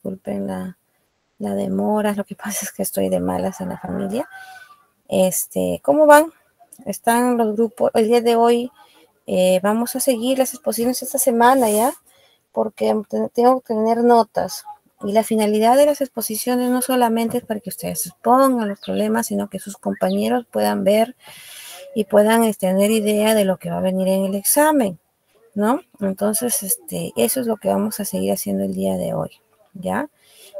disculpen la demora, lo que pasa es que estoy de malas en la familia. ¿Cómo van? Están los grupos, el día de hoy vamos a seguir las exposiciones esta semana ya, porque tengo que tener notas. Y la finalidad de las exposiciones no solamente es para que ustedes expongan los problemas, sino que sus compañeros puedan ver y puedan tener idea de lo que va a venir en el examen, ¿no? Entonces, eso es lo que vamos a seguir haciendo el día de hoy, ¿ya?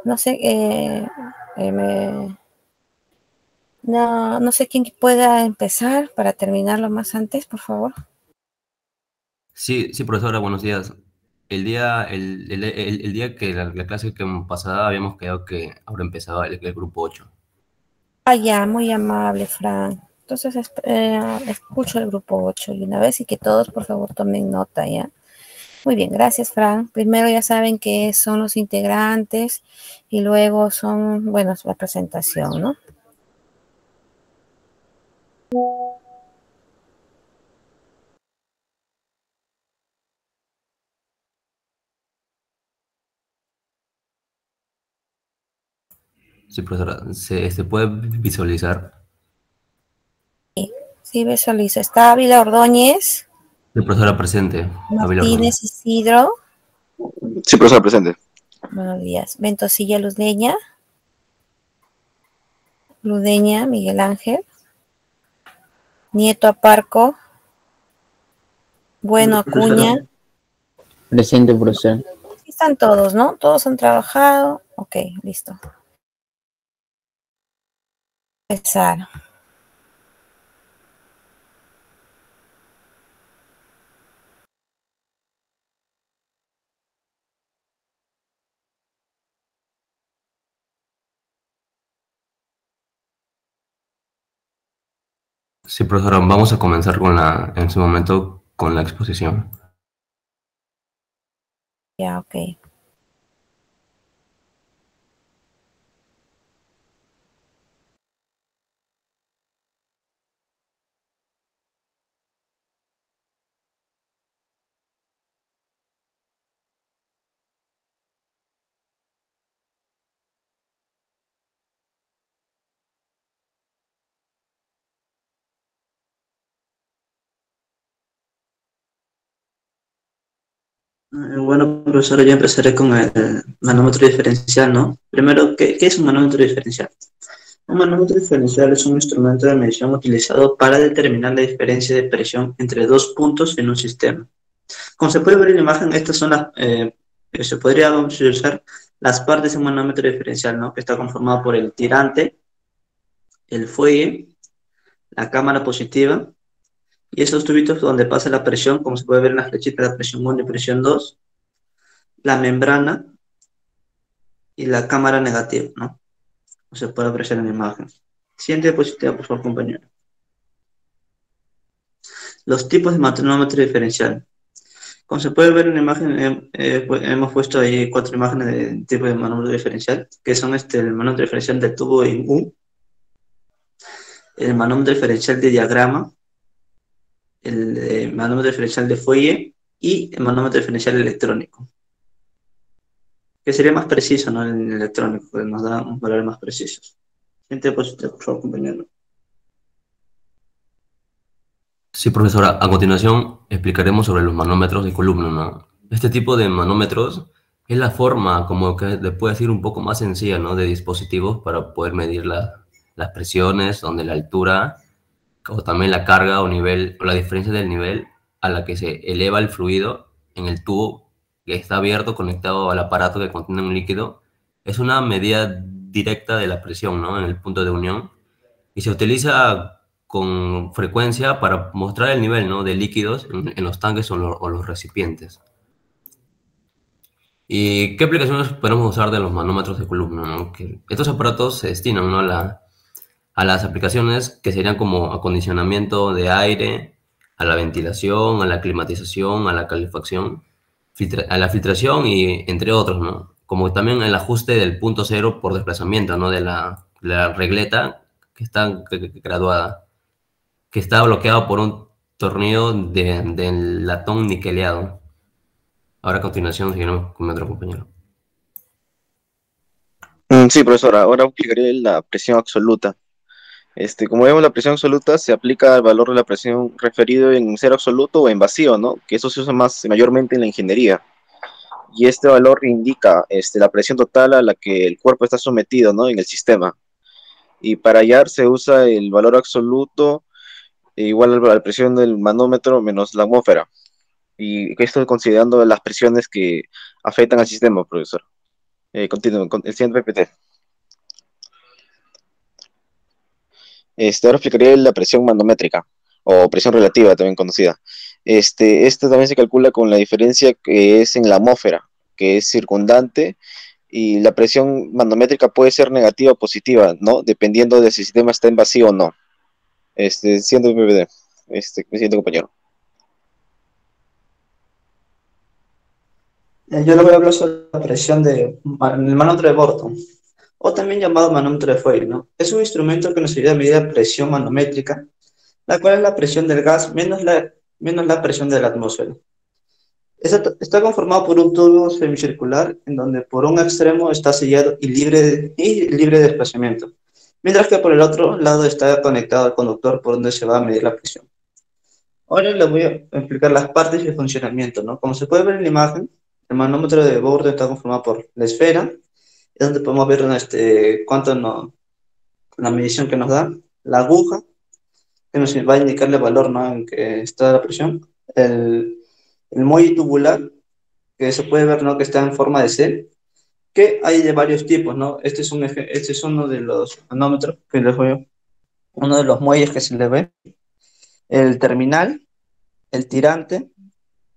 No sé, no sé quién pueda empezar para terminarlo más antes, por favor. Sí, profesora, buenos días. El día que la clase que pasada habíamos quedado que ahora empezaba el grupo 8. Ah, ya, muy amable, Fran. Entonces, escucho el grupo 8 y una vez y que todos, por favor, tomen nota, ¿ya? Muy bien, gracias, Fran. Primero ya saben que son los integrantes y luego son, bueno, la presentación, ¿no? Sí, profesora, ¿se puede visualizar? Sí, visualizo. Está Ávila Ordóñez, Sí, profesora, presente. Ávila Ordóñez. Martínez Isidro. Sí, profesor, presente. Buenos días. Ventosilla Luzdeña. Ludeña Miguel Ángel. Nieto Aparco. Bueno Acuña. Presente, profesor. Están todos, ¿no? Todos han trabajado. Ok, listo. Empezar. Sí, profesora, vamos a comenzar en su momento con la exposición. Ya, ok. Bueno, profesor, yo empezaré con el manómetro diferencial, ¿no? Primero, ¿qué es un manómetro diferencial? Un manómetro diferencial es un instrumento de medición utilizado para determinar la diferencia de presión entre dos puntos en un sistema. Como se puede ver en la imagen, estas son se podría visualizar las partes de un manómetro diferencial, ¿no? Que está conformado por el tirante, el fuelle, la cámara positiva, y esos tubitos donde pasa la presión, como se puede ver en la flechita, la presión 1 y presión 2, la membrana y la cámara negativa, ¿no? Se puede apreciar en la imagen. Siguiente diapositiva, por favor, compañero. Los tipos de manómetro diferencial. Como se puede ver en la imagen, hemos puesto ahí 4 imágenes de tipo de manómetro diferencial, que son el manómetro diferencial del tubo en U, el manómetro diferencial de diagrama, el manómetro diferencial de fuelle y el manómetro diferencial electrónico, que sería más preciso, ¿no? En el electrónico, porque nos da un valor más precisos. Siguiente diapositiva, por favor, compañero. Sí, profesora, a continuación explicaremos sobre los manómetros de columna, ¿no? Este tipo de manómetros es la forma, como que le puede decir un poco más sencilla, ¿no? De dispositivos para poder medir las presiones, donde la altura, o también la carga o nivel, o la diferencia del nivel a la que se eleva el fluido en el tubo que está abierto, conectado al aparato que contiene un líquido. Es una medida directa de la presión, ¿no? En el punto de unión, y se utiliza con frecuencia para mostrar el nivel, ¿no? De líquidos en los tanques o los recipientes. ¿Y qué aplicaciones podemos usar de los manómetros de columna, ¿no? Que estos aparatos se destinan, ¿no? A las aplicaciones que serían como acondicionamiento de aire, a la ventilación, a la climatización, a la calefacción, a la filtración y entre otros, ¿no? Como también el ajuste del punto cero por desplazamiento, ¿no? De la regleta que está graduada, que está bloqueado por un tornillo de latón niqueleado. Ahora a continuación seguiremos con mi otro compañero. Sí, profesora, ahora aplicaré la presión absoluta. Como vemos, la presión absoluta se aplica al valor de la presión referido en cero absoluto o en vacío, ¿no? Que eso se usa mayormente en la ingeniería. Y este valor indica la presión total a la que el cuerpo está sometido, ¿no? En el sistema. Y para hallar se usa el valor absoluto igual a la presión del manómetro menos la atmósfera. Y esto considerando las presiones que afectan al sistema, profesor. Continúo con el siguiente PPT. Ahora explicaré la presión manométrica o presión relativa, también conocida. Esta también se calcula con la diferencia que es en la atmósfera, que es circundante, y la presión manométrica puede ser negativa o positiva, ¿no? Dependiendo de si el sistema está en vacío o no. Siguiente PPT, mi siguiente compañero. Yo le voy a hablar sobre la presión del manómetro de Borton, o también llamado manómetro de Foyle, ¿no? Es un instrumento que nos ayuda a medir la presión manométrica, la cual es la presión del gas menos la presión de la atmósfera. Está conformado por un tubo semicircular en donde por un extremo está sellado y libre de desplazamiento, mientras que por el otro lado está conectado al conductor por donde se va a medir la presión. Ahora les voy a explicar las partes y el funcionamiento, ¿no? Como se puede ver en la imagen, el manómetro de Borton está conformado por la esfera, es donde podemos ver la medición que nos da, la aguja, que nos va a indicar el valor, ¿no? En que está la presión, el muelle tubular, que se puede ver, ¿no? Que está en forma de C, que hay de varios tipos, ¿no? Este es uno de los manómetros que les voy uno de los muelles que se le ve, el terminal, el tirante,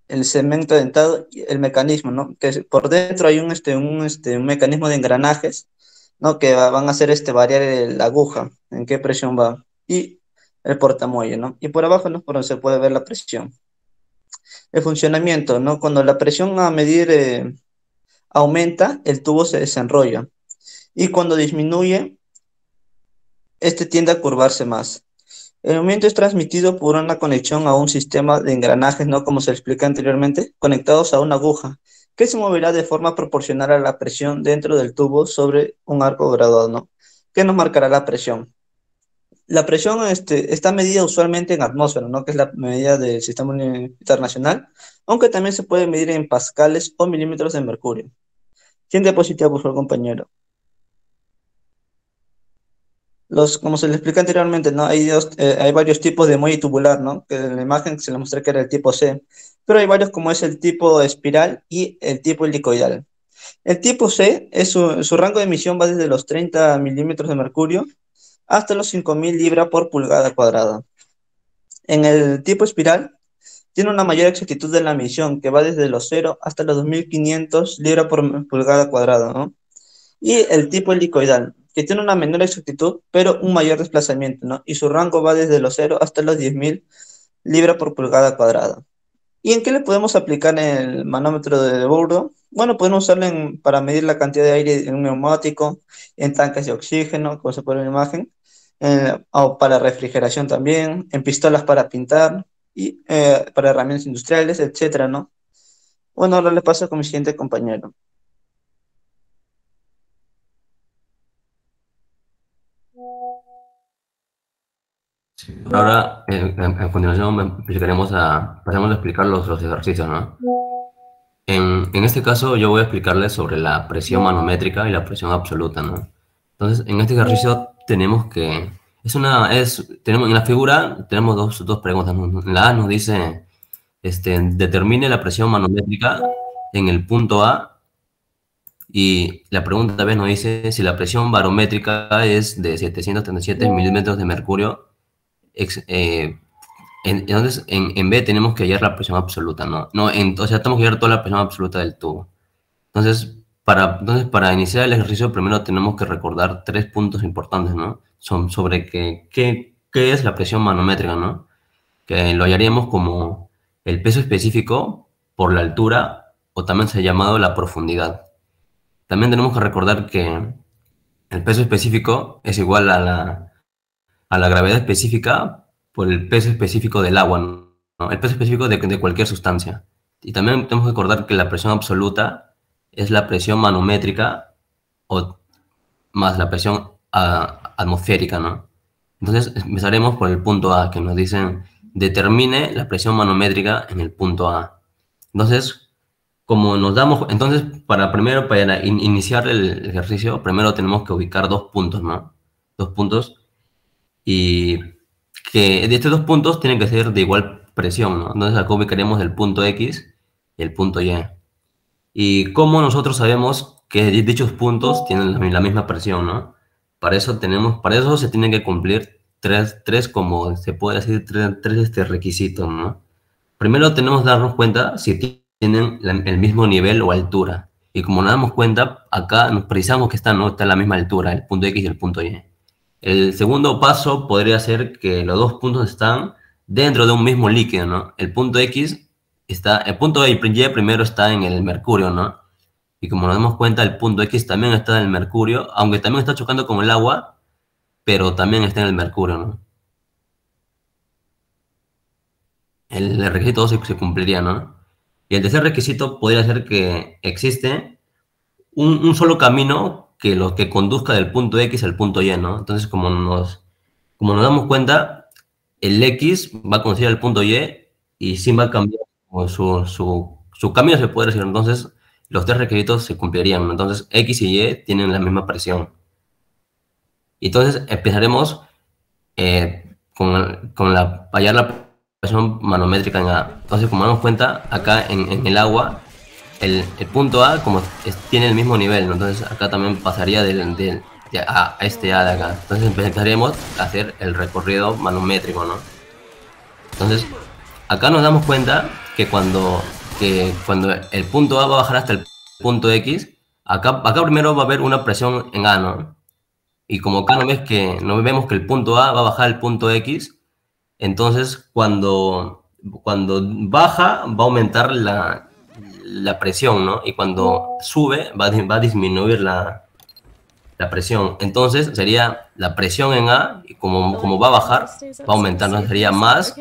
el segmento dentado y el mecanismo, ¿no? Por dentro hay un mecanismo de engranajes, ¿no? Que van a hacer variar la aguja, en qué presión va, y el portamuelle, ¿no? Y por abajo, ¿no? Por donde se puede ver la presión. El funcionamiento, ¿no? Cuando la presión a medir aumenta, el tubo se desenrolla, y cuando disminuye, tiende a curvarse más. El movimiento es transmitido por una conexión a un sistema de engranajes, ¿no? Como se explica anteriormente, conectados a una aguja, que se moverá de forma proporcional a la presión dentro del tubo sobre un arco graduado, ¿no? Que nos marcará la presión. La presión está medida usualmente en atmósfera, ¿no? Que es la medida del Sistema Internacional, aunque también se puede medir en pascales o milímetros de mercurio. Siguiente diapositiva, por favor, compañero. Como se les explica anteriormente, ¿no? Hay varios tipos de muelle tubular, ¿no? Que en la imagen se les mostré que era el tipo C, pero hay varios como es el tipo espiral y el tipo helicoidal. El tipo C, su rango de emisión va desde los 30 milímetros de mercurio hasta los 5.000 libras por pulgada cuadrada. En el tipo espiral, tiene una mayor exactitud de la emisión, que va desde los 0 hasta los 2.500 libras por pulgada cuadrada, ¿no? Y el tipo helicoidal, que tiene una menor exactitud, pero un mayor desplazamiento, ¿no? Y su rango va desde los 0 hasta los 10.000 libras por pulgada cuadrada. ¿Y en qué le podemos aplicar el manómetro de Bordo? Bueno, podemos usarlo para medir la cantidad de aire en un neumático, en tanques de oxígeno, como se puede ver en la imagen, o para refrigeración también, en pistolas para pintar, y para herramientas industriales, etcétera, ¿no? Bueno, ahora le paso con mi siguiente compañero. Ahora, a continuación, pasemos a explicar los ejercicios, ¿no? En este caso, yo voy a explicarles sobre la presión manométrica y la presión absoluta, ¿no? Entonces, en este ejercicio tenemos que... en la figura tenemos dos preguntas, ¿no? La A nos dice, determine la presión manométrica en el punto A, y la pregunta B nos dice si la presión barométrica es de 737 milímetros de mercurio. Entonces, en B tenemos que hallar la presión absoluta, ¿no? O sea, tenemos que hallar toda la presión absoluta del tubo. Entonces, para iniciar el ejercicio, primero tenemos que recordar 3 puntos importantes, ¿no? Sobre qué es la presión manométrica, ¿no? Que lo hallaríamos como el peso específico por la altura, o también se ha llamado la profundidad. También tenemos que recordar que el peso específico es igual a la gravedad específica por el peso específico del agua, ¿no? El peso específico de cualquier sustancia. Y también tenemos que recordar que la presión absoluta es la presión manométrica, o más la presión atmosférica, ¿no? Entonces empezaremos por el punto A, que nos dicen determine la presión manométrica en el punto A. Entonces, para iniciar el ejercicio, primero tenemos que ubicar dos puntos, ¿no? Dos puntos, y que de estos dos puntos tienen que ser de igual presión, ¿no? Entonces acá ubicaremos el punto X y el punto Y. ¿Y cómo nosotros sabemos que dichos puntos tienen la misma presión, ¿no? Para eso se tienen que cumplir tres como se puede decir, tres requisitos, ¿no? Primero tenemos que darnos cuenta si tienen el mismo nivel o altura. Y como nos damos cuenta, acá nos precisamos que están a la misma altura, el punto X y el punto Y. El segundo paso podría ser que los dos puntos están dentro de un mismo líquido, ¿no? El punto Y primero está en el mercurio, ¿no? Y como nos damos cuenta, el punto X también está en el mercurio, aunque también está chocando con el agua, pero también está en el mercurio, ¿no? El requisito se cumpliría, ¿no? Y el tercer requisito podría ser que existe un solo camino que conduzca del punto X al punto Y, ¿no? Entonces, como nos damos cuenta, el X va a conducir al punto Y sí va a cambiar su camino, se puede decir. Entonces, los tres requisitos se cumplirían, ¿no? Entonces, X y Y tienen la misma presión. Y entonces, empezaremos hallar la presión manométrica en A. Entonces, como damos cuenta, acá en el agua, el punto A tiene el mismo nivel, ¿no? Entonces acá también pasaría a este A de acá. Entonces empezaremos a hacer el recorrido manométrico, ¿no? Entonces acá nos damos cuenta que cuando el punto A va a bajar hasta el punto X, acá primero va a haber una presión en A, ¿no? Y como acá no vemos que el punto A va a bajar al punto X, entonces cuando baja va a aumentar la presión, ¿no? Y cuando sube va a disminuir la presión. Entonces sería la presión en A, y como va a bajar, va a aumentar, ¿no? Sería más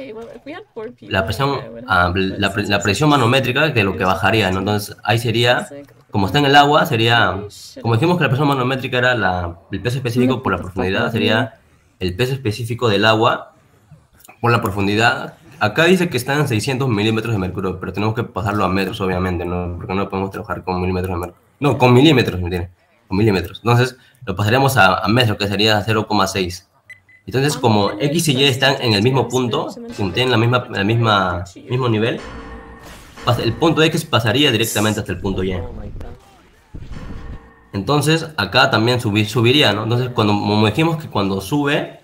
la presión manométrica que lo que bajaría, ¿no? Entonces ahí sería, como está en el agua, sería, como dijimos que la presión manométrica era el peso específico por la profundidad, sería el peso específico del agua por la profundidad. Acá dice que están en 600 milímetros de mercurio, pero tenemos que pasarlo a metros, obviamente, ¿no? Porque no podemos trabajar con milímetros de mercurio. No, con milímetros, ¿me entiendes? Con milímetros. Entonces, lo pasaremos a metros, que sería 0,6. Entonces, como X y Y están en el mismo punto, tienen el mismo nivel, el punto X pasaría directamente hasta el punto Y. El acá también subiría, ¿no? Entonces, como dijimos que cuando sube,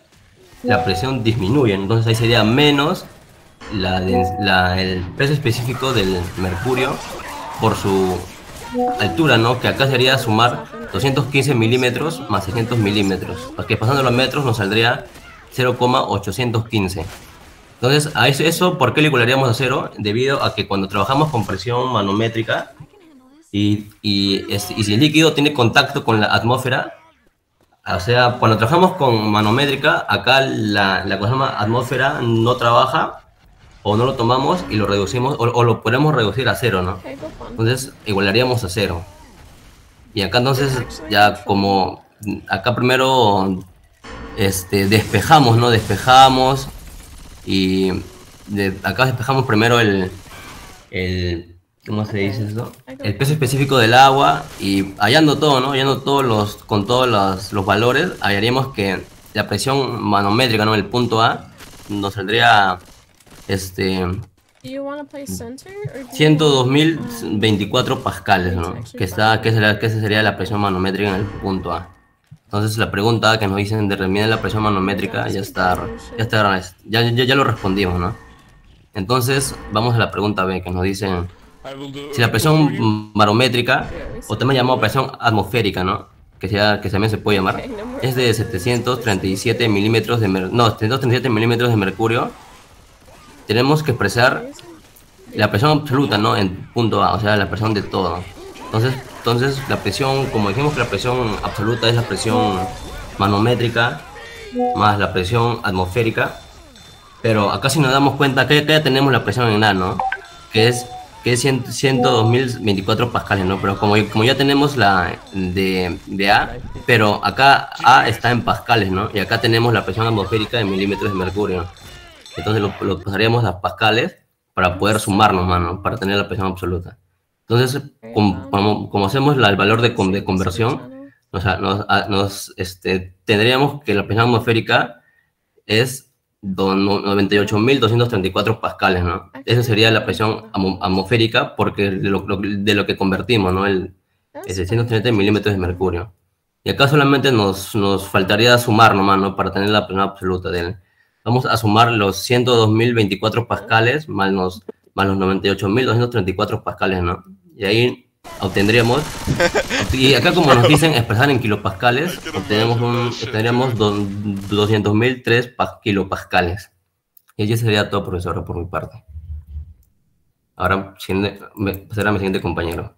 la presión disminuye. Entonces, ahí sería menos el peso específico del mercurio por su altura, ¿no? Que acá sería sumar 215 milímetros más 600 milímetros, porque pasando los metros nos saldría 0,815. Entonces, a eso, ¿por qué le igualaríamos a 0? Debido a que cuando trabajamos con presión manométrica y si el líquido tiene contacto con la atmósfera, o sea, cuando trabajamos con manométrica, acá la atmósfera no trabaja, o no lo tomamos y lo reducimos, o lo podemos reducir a 0, ¿no? Entonces igualaríamos a 0. Y acá entonces ya como acá primero despejamos, ¿no? Despejamos y acá despejamos primero ¿cómo se dice esto? El peso específico del agua, y hallando todo, ¿no? Hallando con todos los valores, hallaríamos que la presión manométrica, ¿no? El punto A nos saldría 102.024 pascales, ¿no? Que sería la presión manométrica en el punto A. Entonces la pregunta que nos dicen determina la presión manométrica ya lo respondimos, ¿no? Entonces vamos a la pregunta B, que nos dicen si la presión barométrica, o también llamado presión atmosférica, ¿no? Que también se puede llamar, es de 737 milímetros de mercurio. Tenemos que expresar la presión absoluta, ¿no? En punto A, o sea, la presión de todo. Entonces la presión, como dijimos que la presión absoluta es la presión manométrica más la presión atmosférica, pero acá si nos damos cuenta que ya tenemos la presión en A, ¿no? Que es que es 102.024 pascales, ¿no? Pero como ya tenemos la de A, pero acá A está en pascales, ¿no? Y acá tenemos la presión atmosférica en milímetros de mercurio. Entonces lo pasaríamos a pascales para poder sumarnos, ¿no? Para tener la presión absoluta. Entonces, como hacemos el valor de conversión, tendríamos que la presión atmosférica es 98.234 pascales, ¿no? Esa sería la presión atmosférica porque de lo que convertimos, ¿no? El 630 milímetros de mercurio. Y acá solamente nos faltaría sumar nomás, ¿no? Para tener la presión absoluta de él. Vamos a sumar los 102.024 pascales más los 98.234 pascales, ¿no? Y ahí obtendríamos, y acá como nos dicen expresar en kilopascales, obtendríamos 200.003 kilopascales. Y ese sería todo, profesor, por mi parte. Ahora pasará a mi siguiente compañero.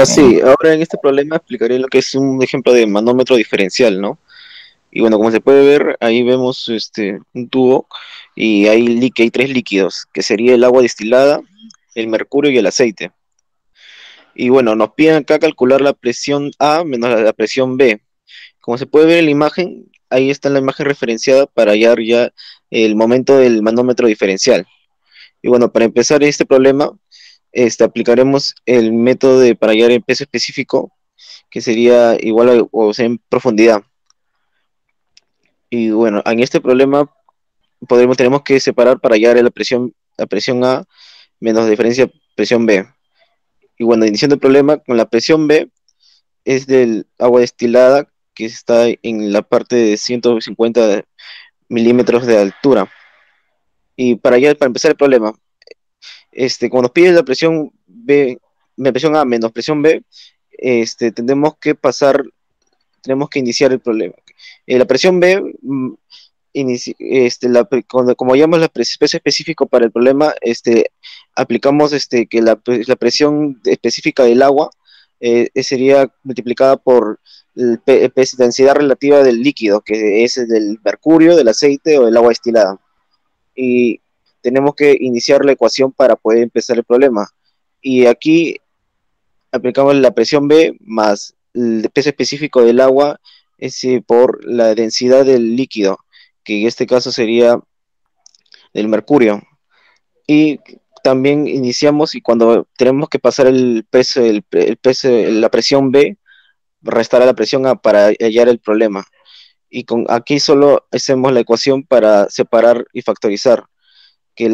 Sí, ahora en este problema explicaré lo que es un ejemplo de manómetro diferencial, ¿no? Y bueno, como se puede ver, ahí vemos un tubo y hay 3 líquidos, que sería el agua destilada, el mercurio y el aceite. Y bueno, nos piden acá calcular la presión A menos la presión B. Como se puede ver en la imagen, ahí está la imagen referenciada para hallar ya el momento del manómetro diferencial. Y bueno, para empezar este problema, aplicaremos el método para hallar el peso específico, que sería igual o sea, en profundidad. Y bueno, en este problema tenemos que separar para hallar la presión A menos la diferencia presión B. Y bueno, iniciando el problema con la presión B, es del agua destilada que está en la parte de 150 milímetros de altura. Y para empezar el problema, cuando nos pide la presión B, la presión A menos presión B, tenemos que iniciar el problema. La presión B, como llamamos peso específico para el problema, aplicamos que la presión específica del agua sería multiplicada por la densidad relativa del líquido, que es del mercurio, del aceite o del agua destilada. Y tenemos que iniciar la ecuación para poder empezar el problema. Y aquí aplicamos la presión B más el peso específico del agua por la densidad del líquido, que en este caso sería del mercurio. Y también iniciamos, y cuando tenemos que pasar el peso, la presión B, restar a la presión A para hallar el problema. Y aquí solo hacemos la ecuación para separar y factorizar. Y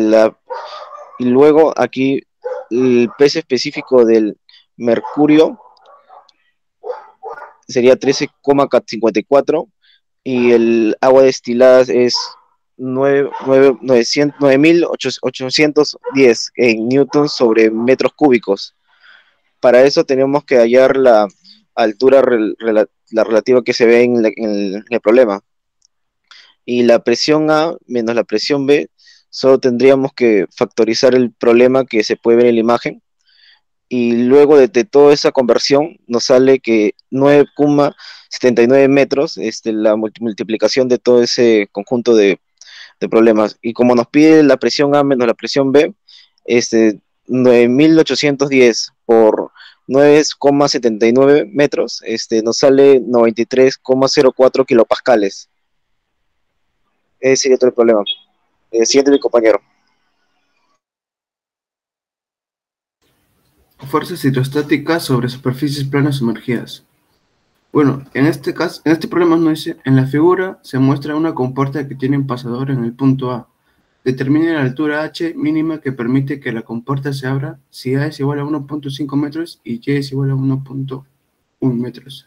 luego aquí el peso específico del mercurio sería 13,54 y el agua destilada es 9.810 en newtons sobre metros cúbicos. Para eso tenemos que hallar la altura la relativa que se ve en el problema. Y la presión A menos la presión B, solo tendríamos que factorizar el problema que se puede ver en la imagen. Y luego de toda esa conversión nos sale que 9,79 metros, la multiplicación de todo ese conjunto de problemas. Y como nos pide la presión A menos la presión B, 9.810 por 9,79 metros, nos sale 93,04 kilopascales. Ese sería todo el problema. Siguiente, mi compañero. Fuerzas hidrostáticas sobre superficies planas sumergidas. Bueno, en este problema no dice, en la figura se muestra una compuerta que tiene un pasador en el punto A. Determine la altura H mínima que permite que la compuerta se abra si A es igual a 1.5 metros y Y es igual a 1.1 metros.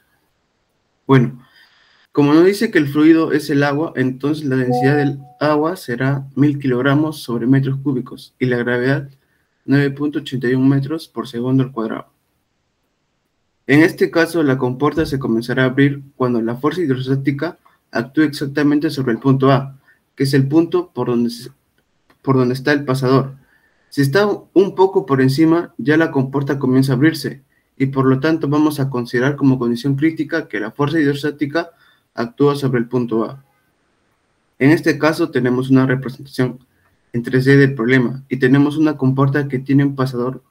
Bueno, como nos dice que el fluido es el agua, entonces la densidad del agua será 1000 kilogramos sobre metros cúbicos y la gravedad 9.81 metros por segundo al cuadrado. En este caso, la compuerta se comenzará a abrir cuando la fuerza hidrostática actúe exactamente sobre el punto A, que es el punto por donde está el pasador. Si está un poco por encima, ya la compuerta comienza a abrirse, y por lo tanto vamos a considerar como condición crítica que la fuerza hidrostática actúa sobre el punto A. En este caso tenemos una representación en 3D del problema, y tenemos una compuerta que tiene un pasador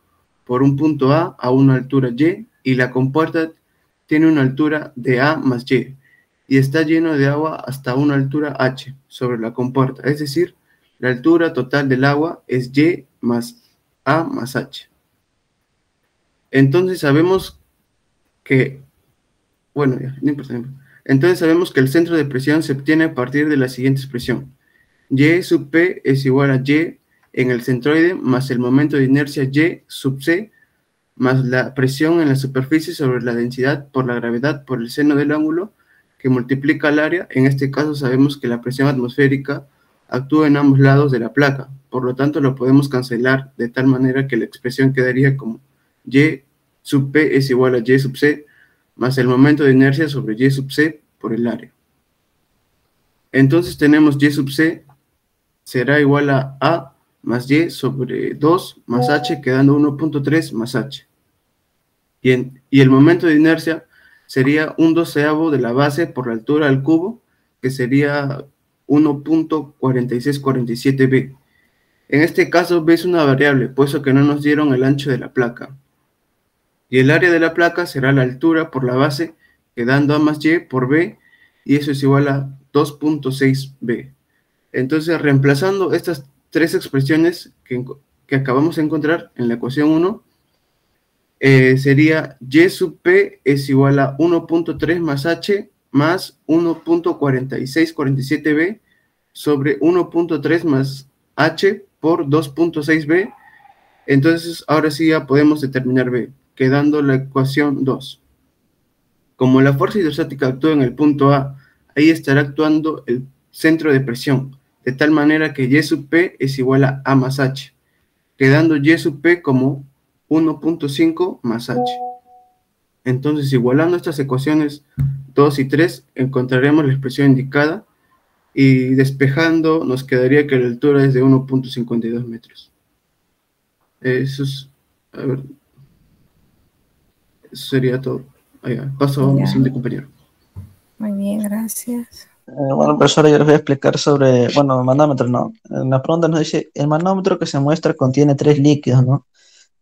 por un punto a una altura y la compuerta tiene una altura de A más y está lleno de agua hasta una altura h sobre la compuerta, es decir, la altura total del agua es y más a más h. Entonces sabemos que, bueno, ya, no importa, no importa. Entonces sabemos que el centro de presión se obtiene a partir de la siguiente expresión. Y sub P es igual a Y en el centroide más el momento de inercia Y sub C más la presión en la superficie sobre la densidad por la gravedad por el seno del ángulo que multiplica el área. En este caso sabemos que la presión atmosférica actúa en ambos lados de la placa, por lo tanto lo podemos cancelar de tal manera que la expresión quedaría como Y sub P es igual a Y sub C más el momento de inercia sobre Y sub C por el área. Entonces tenemos Y sub C será igual a más Y sobre 2 más H, quedando 1.3 más H. Y el momento de inercia sería 1/12 de la base por la altura al cubo, que sería 1.4647 B. En este caso B es una variable, puesto que no nos dieron el ancho de la placa. Y el área de la placa será la altura por la base, quedando A más Y por B, y eso es igual a 2.6 B. Entonces, reemplazando estas tres expresiones que acabamos de encontrar en la ecuación 1, sería Y sub P es igual a 1.3 más H más 1.4647 B sobre 1.3 más H por 2.6 B. Entonces, ahora sí ya podemos determinar B, quedando la ecuación 2. Como la fuerza hidrostática actúa en el punto A, ahí estará actuando el centro de presión, de tal manera que Y sub P es igual a A más H, quedando Y sub P como 1.5 más H. Entonces, igualando estas ecuaciones 2 y 3, encontraremos la expresión indicada, y despejando nos quedaría que la altura es de 1.52 metros. Eso es, a ver, eso sería todo. Paso a mi siguiente compañero. Muy bien, gracias. Bueno, profesor, yo les voy a explicar sobre, bueno, manómetro, ¿no? En la pregunta nos dice, el manómetro que se muestra contiene 3 líquidos, ¿no?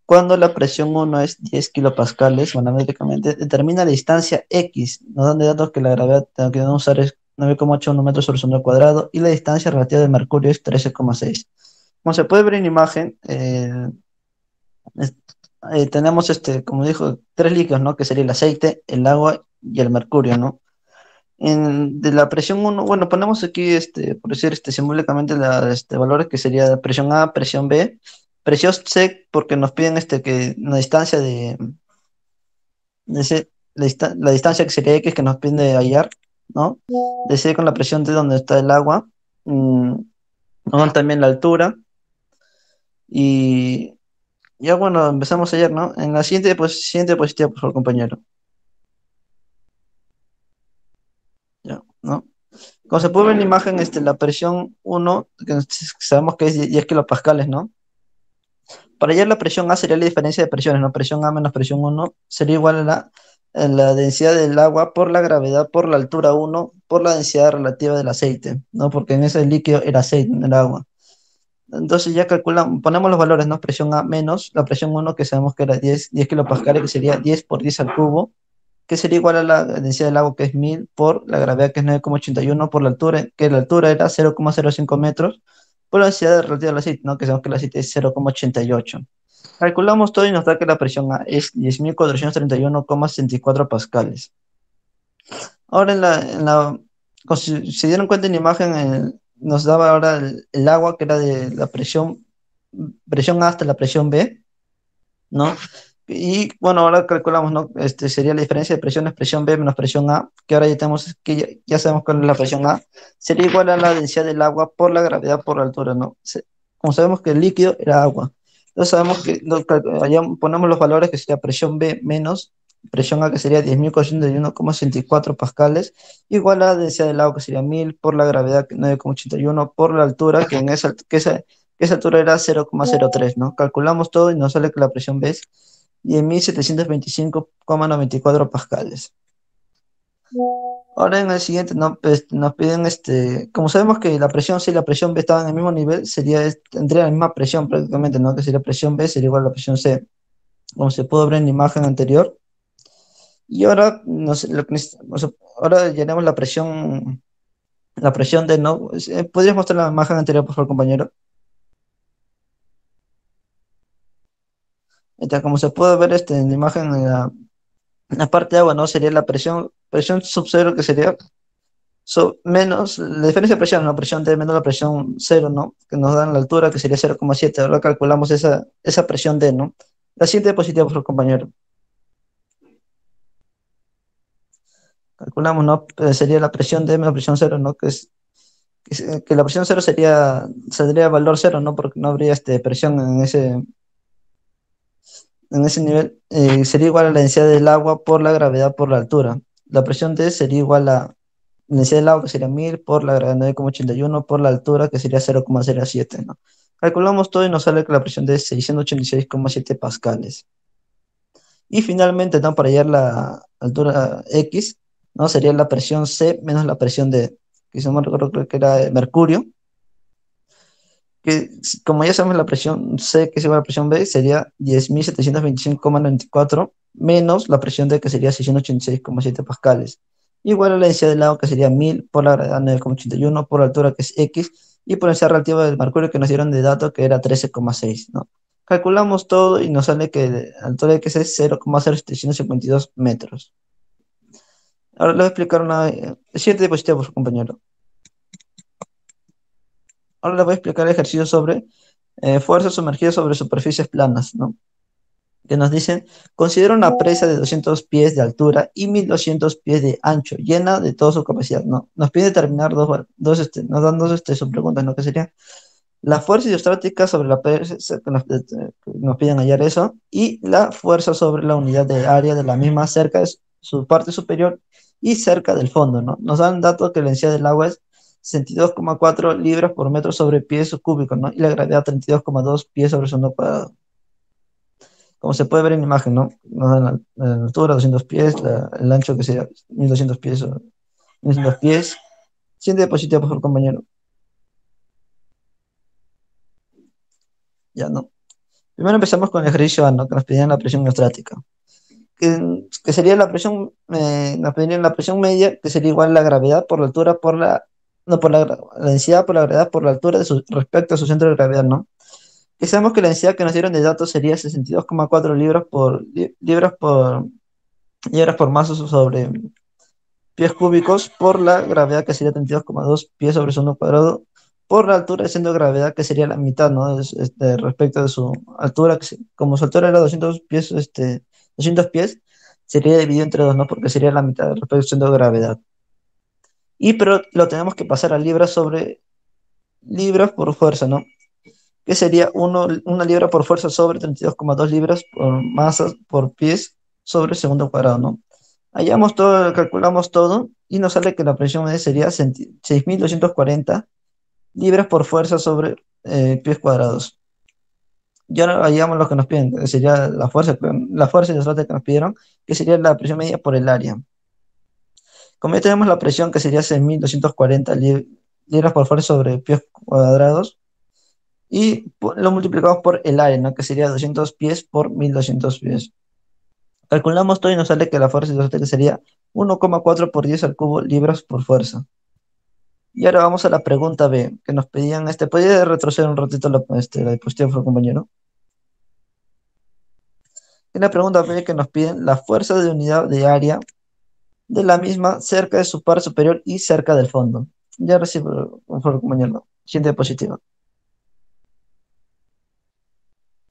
Cuando la presión 1 es 10 kilopascales, manométricamente, determina la distancia X, nos dan de datos que la gravedad que debemos usar es 9,81 metros sobre segundo al cuadrado, y la distancia relativa de Mercurio es 13,6. Como se puede ver en imagen, tenemos, como dijo, 3 líquidos, ¿no? Que sería el aceite, el agua y el mercurio, ¿no? De la presión 1, bueno, ponemos aquí, por decir, simbólicamente, valores que sería de presión A, presión B, presión C, porque nos piden que una distancia la distancia que sería X que nos piden de hallar, ¿no? De C con la presión D donde está el agua, nos dan también la altura, y ya bueno, empezamos ayer, ¿no? En la siguiente diapositiva, por favor, compañero. Ya, ¿no? Como se puede ver en la imagen, la presión 1, que sabemos que es 10 kilopascales, ¿no? Para hallar la presión A sería la diferencia de presiones, ¿no? Presión A menos presión 1 sería igual a la densidad del agua por la gravedad por la altura 1 por la densidad relativa del aceite, ¿no? Porque en ese líquido era aceite, no era agua. Entonces ya calculamos, ponemos los valores, ¿no? Presión A menos la presión 1, que sabemos que era 10 kilopascales, que sería 10 por 10 al cubo, que sería igual a la densidad del agua, que es 1000, por la gravedad, que es 9,81, por la altura, que la altura era 0,05 metros, por la densidad relativa al aceite, ¿no? Que sabemos que el aceite es 0,88. Calculamos todo y nos da que la presión A es 10.431,64 pascales. Ahora, como si se dieron cuenta en la imagen, nos daba ahora el agua, que era de la presión A hasta la presión B, ¿no? Y bueno, ahora calculamos, ¿no? Sería la diferencia de presiones, presión B menos presión A, que ahora ya tenemos, que ya sabemos cuál es la presión A, sería igual a la densidad del agua por la gravedad por la altura, ¿no? Como sabemos que el líquido era agua, entonces sabemos que allá ponemos los valores, que sería presión B menos presión A, que sería 10.461,64 pascales, igual a la densidad del agua, que sería 1000, por la gravedad, 9,81, por la altura, que esa altura era 0,03, ¿no? Calculamos todo y nos sale que la presión B es 10.725,94 pascales. Ahora en el siguiente nos piden, como sabemos que la presión C y la presión B estaban en el mismo nivel, tendría la misma presión prácticamente, ¿no? Que si la presión B sería igual a la presión C, como se pudo ver en la imagen anterior. Y ahora, ahora llenemos la presión D, ¿no? ¿Podrías mostrar la imagen anterior, por favor, compañero? Entonces, como se puede ver en la imagen, en la parte de agua, ¿no? Sería la presión sub cero, que sería menos la diferencia de presión, la presión D menos la presión cero, ¿no? Que nos dan la altura, que sería 0,7. Ahora calculamos esa presión D, ¿no? La siguiente diapositiva, por favor, compañero. Calculamos, ¿no? Sería la presión D menos la presión cero, ¿no? Que la presión cero saldría valor cero, ¿no? Porque no habría presión en ese nivel. Sería igual a la densidad del agua por la gravedad por la altura. La presión D sería igual a la densidad del agua, que sería 1000 por la gravedad 9,81 por la altura, que sería 0,07, ¿no? Calculamos todo y nos sale que la presión D es 686,7 pascales. Y finalmente, ¿no? Para hallar la altura X, ¿no? Sería la presión C menos la presión D, que si no me recuerdo, creo que era de mercurio, que como ya sabemos la presión C, que es igual a la presión B, sería 10.725,94 menos la presión D, que sería 686,7 pascales. Igual a la densidad del agua, que sería 1000 por la gravedad 9,81 por la altura, que es X, y por la densidad relativa del mercurio que nos dieron de dato, que era 13,6, ¿no? Calculamos todo y nos sale que la altura X es 0,0752 metros. Ahora les voy a explicar una siguiente diapositiva, por favor, compañero. Ahora les voy a explicar el ejercicio sobre fuerzas sumergidas sobre superficies planas, ¿no? Que nos dicen, considera una presa de 200 pies de altura y 1200 pies de ancho, llena de toda su capacidad, ¿no? Nos pide determinar nos dan dos subpreguntas, ¿no? Que serían la fuerza hidrostática sobre la presa, que nos piden hallar eso, y la fuerza sobre la unidad de área de la misma cerca de su parte superior y cerca del fondo, ¿no? Nos dan datos que la densidad del agua es 62,4 libras por metro sobre pies cúbicos, ¿no? Y la gravedad 32,2 pies sobre segundo cuadrado. Como se puede ver en la imagen, ¿no? Nos dan la altura, 200 pies, el ancho que sería 1200 pies, 1200 pies. Siguiente diapositiva, por favor, compañero. Ya, ¿no? Primero empezamos con el ejercicio A, ¿no? Que nos pedían la presión hidrostática. Que sería nos pedirían la presión media, que sería igual a la gravedad por la altura no, la densidad por la gravedad por la altura respecto a su centro de gravedad, ¿no? Que sabemos que la densidad que nos dieron de datos sería 62,4 libras por masa sobre pies cúbicos por la gravedad, que sería 32,2 pies sobre segundo cuadrado, por la altura del centro de gravedad, que sería la mitad, ¿no? Respecto de su altura, como su altura era 200 pies, 200 pies, sería dividido entre dos, ¿no? Porque sería la mitad respecto al centro de gravedad. Pero lo tenemos que pasar a libras sobre libras por fuerza, ¿no? Que sería una libra por fuerza sobre 32,2 libras por masa por pies sobre segundo cuadrado, ¿no? Hallamos todo, calculamos todo y nos sale que la presión sería 6.240 libras por fuerza sobre pies cuadrados. Y ahora hallamos lo que nos piden, que sería la fuerza isostrate que nos pidieron, que sería la presión media por el área. Como ya tenemos la presión, que sería 6.240 libras por fuerza sobre pies cuadrados, y lo multiplicamos por el área, ¿no? Que sería 200 pies por 1200 pies. Calculamos todo y nos sale que la fuerza hidrostática sería 1,4 por 10 al cubo libras por fuerza. Y ahora vamos a la pregunta B, que nos pedían, ¿podría retroceder un ratito la diapositiva, por favor, compañero? En la pregunta B que nos piden la fuerza de unidad de área de la misma cerca de su par superior y cerca del fondo. Ya recibo, por favor, compañero. Siguiente diapositiva.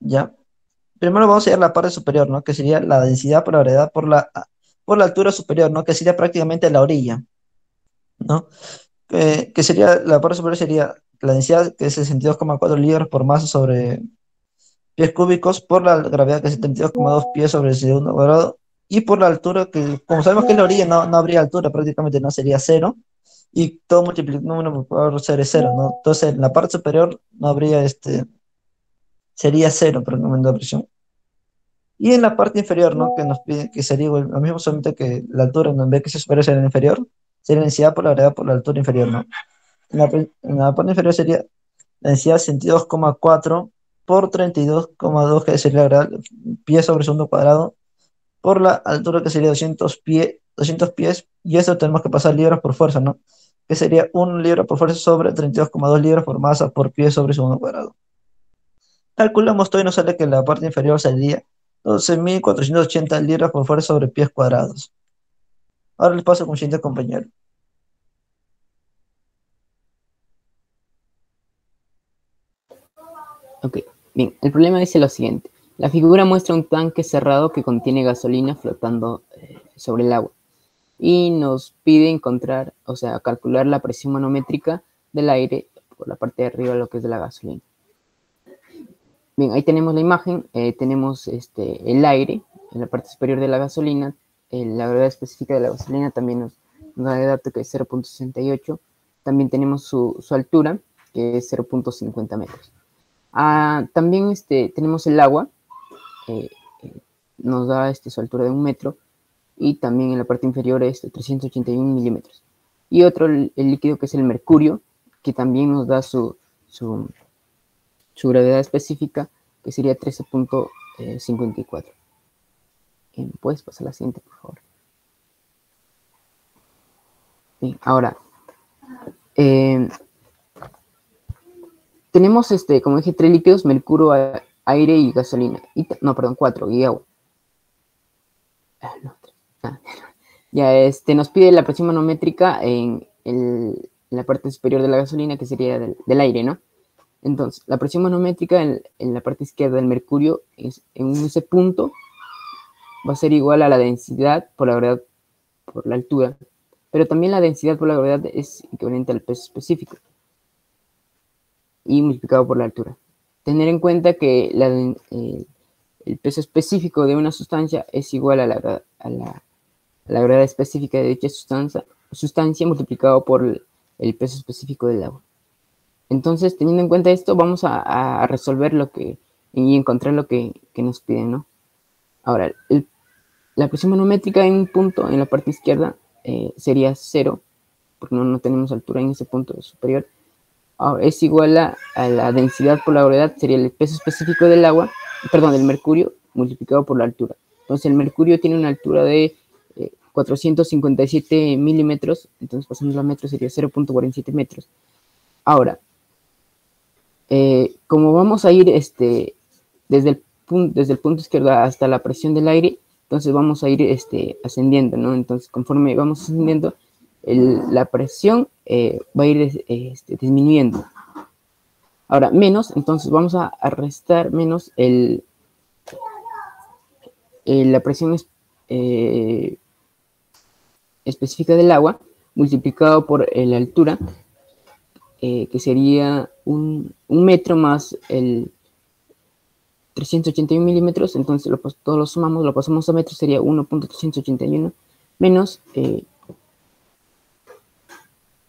Ya. Primero vamos a ir a la parte superior, ¿no? Que sería la densidad por la gravedad por la altura superior, ¿no? Que sería prácticamente la orilla, ¿no? Que sería, la parte superior sería la densidad, que es 62,4 libras por masa sobre pies cúbicos, por la gravedad, que es 72,2 pies sobre el segundo cuadrado, y por la altura, que como sabemos que es la orilla, no habría altura, prácticamente no sería cero, y todo multiplicado por ser es cero, ¿no? Entonces en la parte superior no habría sería cero prácticamente la presión. Y en la parte inferior, ¿no? Que nos pide que sería igual, lo mismo, solamente que la altura, ¿no? En vez que sea superior, sería inferior. sería la densidad por la gravedad por la altura inferior, ¿no? En la parte inferior sería la densidad 62,4 por 32,2, que sería la gravedad, pie sobre segundo cuadrado, por la altura, que sería 200 pies, y eso tenemos que pasar libras por fuerza, ¿no? Que sería 1 libra por fuerza sobre 32,2 libras por masa por pie sobre segundo cuadrado. Calculamos todo y nos sale que la parte inferior sería 12.480 libras por fuerza sobre pies cuadrados. Ahora les paso con el siguiente compañero. Ok, bien, el problema dice lo siguiente. La figura muestra un tanque cerrado que contiene gasolina flotando sobre el agua y nos pide encontrar, o sea, calcular la presión manométrica del aire por la parte de arriba, lo que es de la gasolina. Bien, ahí tenemos la imagen, tenemos el aire en la parte superior de la gasolina, la gravedad específica de la gasolina también nos da el dato que es 0.68, también tenemos su altura, que es 0.50 metros. También tenemos el agua, nos da su altura de 1 metro, y también en la parte inferior 381 milímetros. Y otro, el líquido, que es el mercurio, que también nos da su gravedad específica, que sería 13.54. ¿Puedes pasar la siguiente, por favor? Bien, ahora, tenemos, como dije, 3 líquidos: mercurio, aire y gasolina. No, perdón, 4, y agua. Ya, nos pide la presión manométrica en la parte superior de la gasolina, que sería del aire, ¿no? Entonces, la presión manométrica en la parte izquierda del mercurio, en ese punto, va a ser igual a la densidad por la gravedad por la altura. Pero también la densidad por la gravedad es equivalente al peso específico y multiplicado por la altura. Tener en cuenta que el peso específico de una sustancia es igual a la gravedad específica de dicha sustancia multiplicado por el peso específico del agua. Entonces, teniendo en cuenta esto, vamos a resolver y encontrar lo que nos piden, ¿no? Ahora, la presión manométrica en un punto, en la parte izquierda, sería 0, porque no tenemos altura en ese punto superior. Ahora, es igual a la densidad por la gravedad, sería el peso específico del mercurio, multiplicado por la altura. Entonces, el mercurio tiene una altura de 457 milímetros, entonces pasamos a metros, sería 0.47 metros. Ahora, como vamos a ir desde el punto izquierdo hasta la presión del aire, entonces vamos a ir ascendiendo, ¿no? Entonces, conforme vamos ascendiendo, la presión va a ir disminuyendo. Ahora, menos, entonces vamos a restar menos la presión específica del agua, multiplicado por la altura, que sería un metro más el 381 milímetros. Entonces todos lo sumamos, lo pasamos a metros, sería 1.381 menos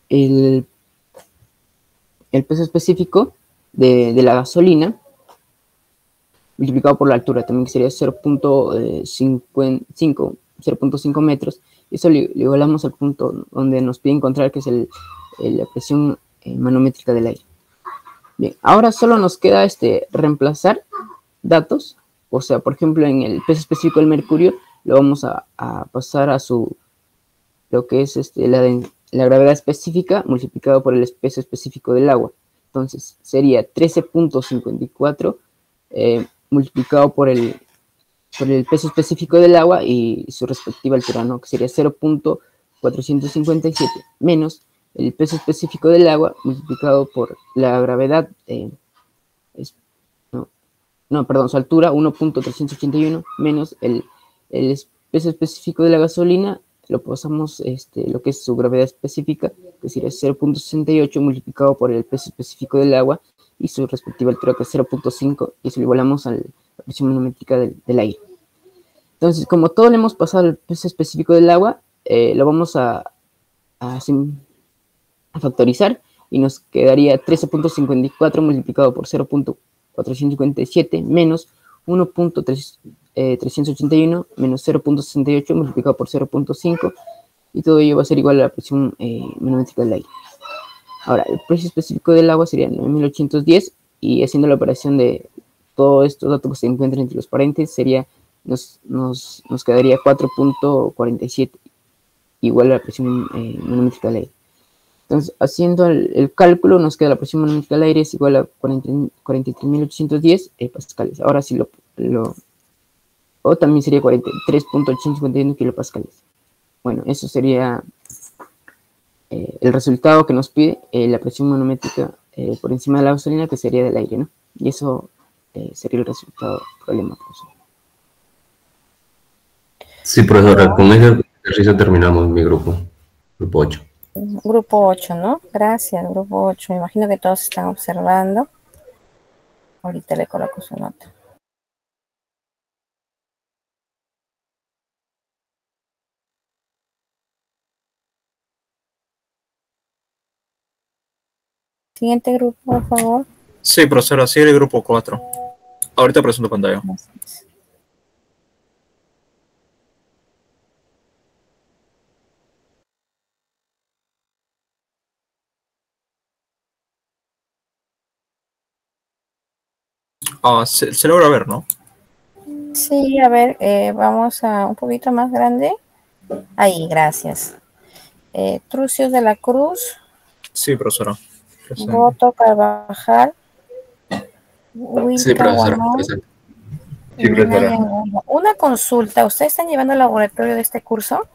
el peso específico de la gasolina multiplicado por la altura, también sería 0.5 metros. Eso le igualamos al punto donde nos pide encontrar, que es la presión manométrica del aire. Bien, ahora solo nos queda reemplazar datos. O sea, por ejemplo, en el peso específico del mercurio lo vamos a pasar a lo que es la gravedad específica multiplicado por el peso específico del agua. Entonces sería 13.54 multiplicado por el peso específico del agua y su respectiva altura, ¿no? Que sería 0.457 menos el peso específico del agua multiplicado por la gravedad, su altura, 1.381 menos el peso específico de la gasolina, lo pasamos lo que es su gravedad específica, que sería 0.68 multiplicado por el peso específico del agua y su respectiva altura, que es 0.5, y eso lo igualamos a la presión manométrica del aire. Entonces, como todo le hemos pasado al peso específico del agua, lo vamos a factorizar y nos quedaría 13.54 multiplicado por 0.457 menos 1.381 menos 0.68 multiplicado por 0.5 y todo ello va a ser igual a la presión manométrica del aire. Ahora, el precio específico del agua sería 9.810 y haciendo la operación de todos estos datos que se encuentran entre los paréntesis sería, nos quedaría 4.47 igual a la presión manométrica del aire. Entonces, haciendo el cálculo, nos queda la presión manométrica del aire es igual a 43.810 pascales. Ahora sí o también sería 43.851 kilopascales. Bueno, eso sería el resultado que nos pide la presión manométrica por encima de la gasolina, que sería del aire, ¿no? Y eso sería el resultado del problema, profesor. Sí, profesora, con ese ejercicio terminamos mi grupo 8. Grupo 8, ¿no? Gracias, grupo 8. Me imagino que todos están observando. Ahorita le coloco su nota. Siguiente grupo, por favor. Sí, profesora, sigue el grupo 4. Ahorita presento pantalla. Gracias. Se logra ver, ¿no? Sí, a ver, vamos a un poquito más grande. Ahí, gracias. Trucios de la Cruz. Sí, profesora. Boto Carvajal. Sí, profesora. Presente. Sí, profesora. Una consulta. ¿Ustedes están llevando el laboratorio de este curso?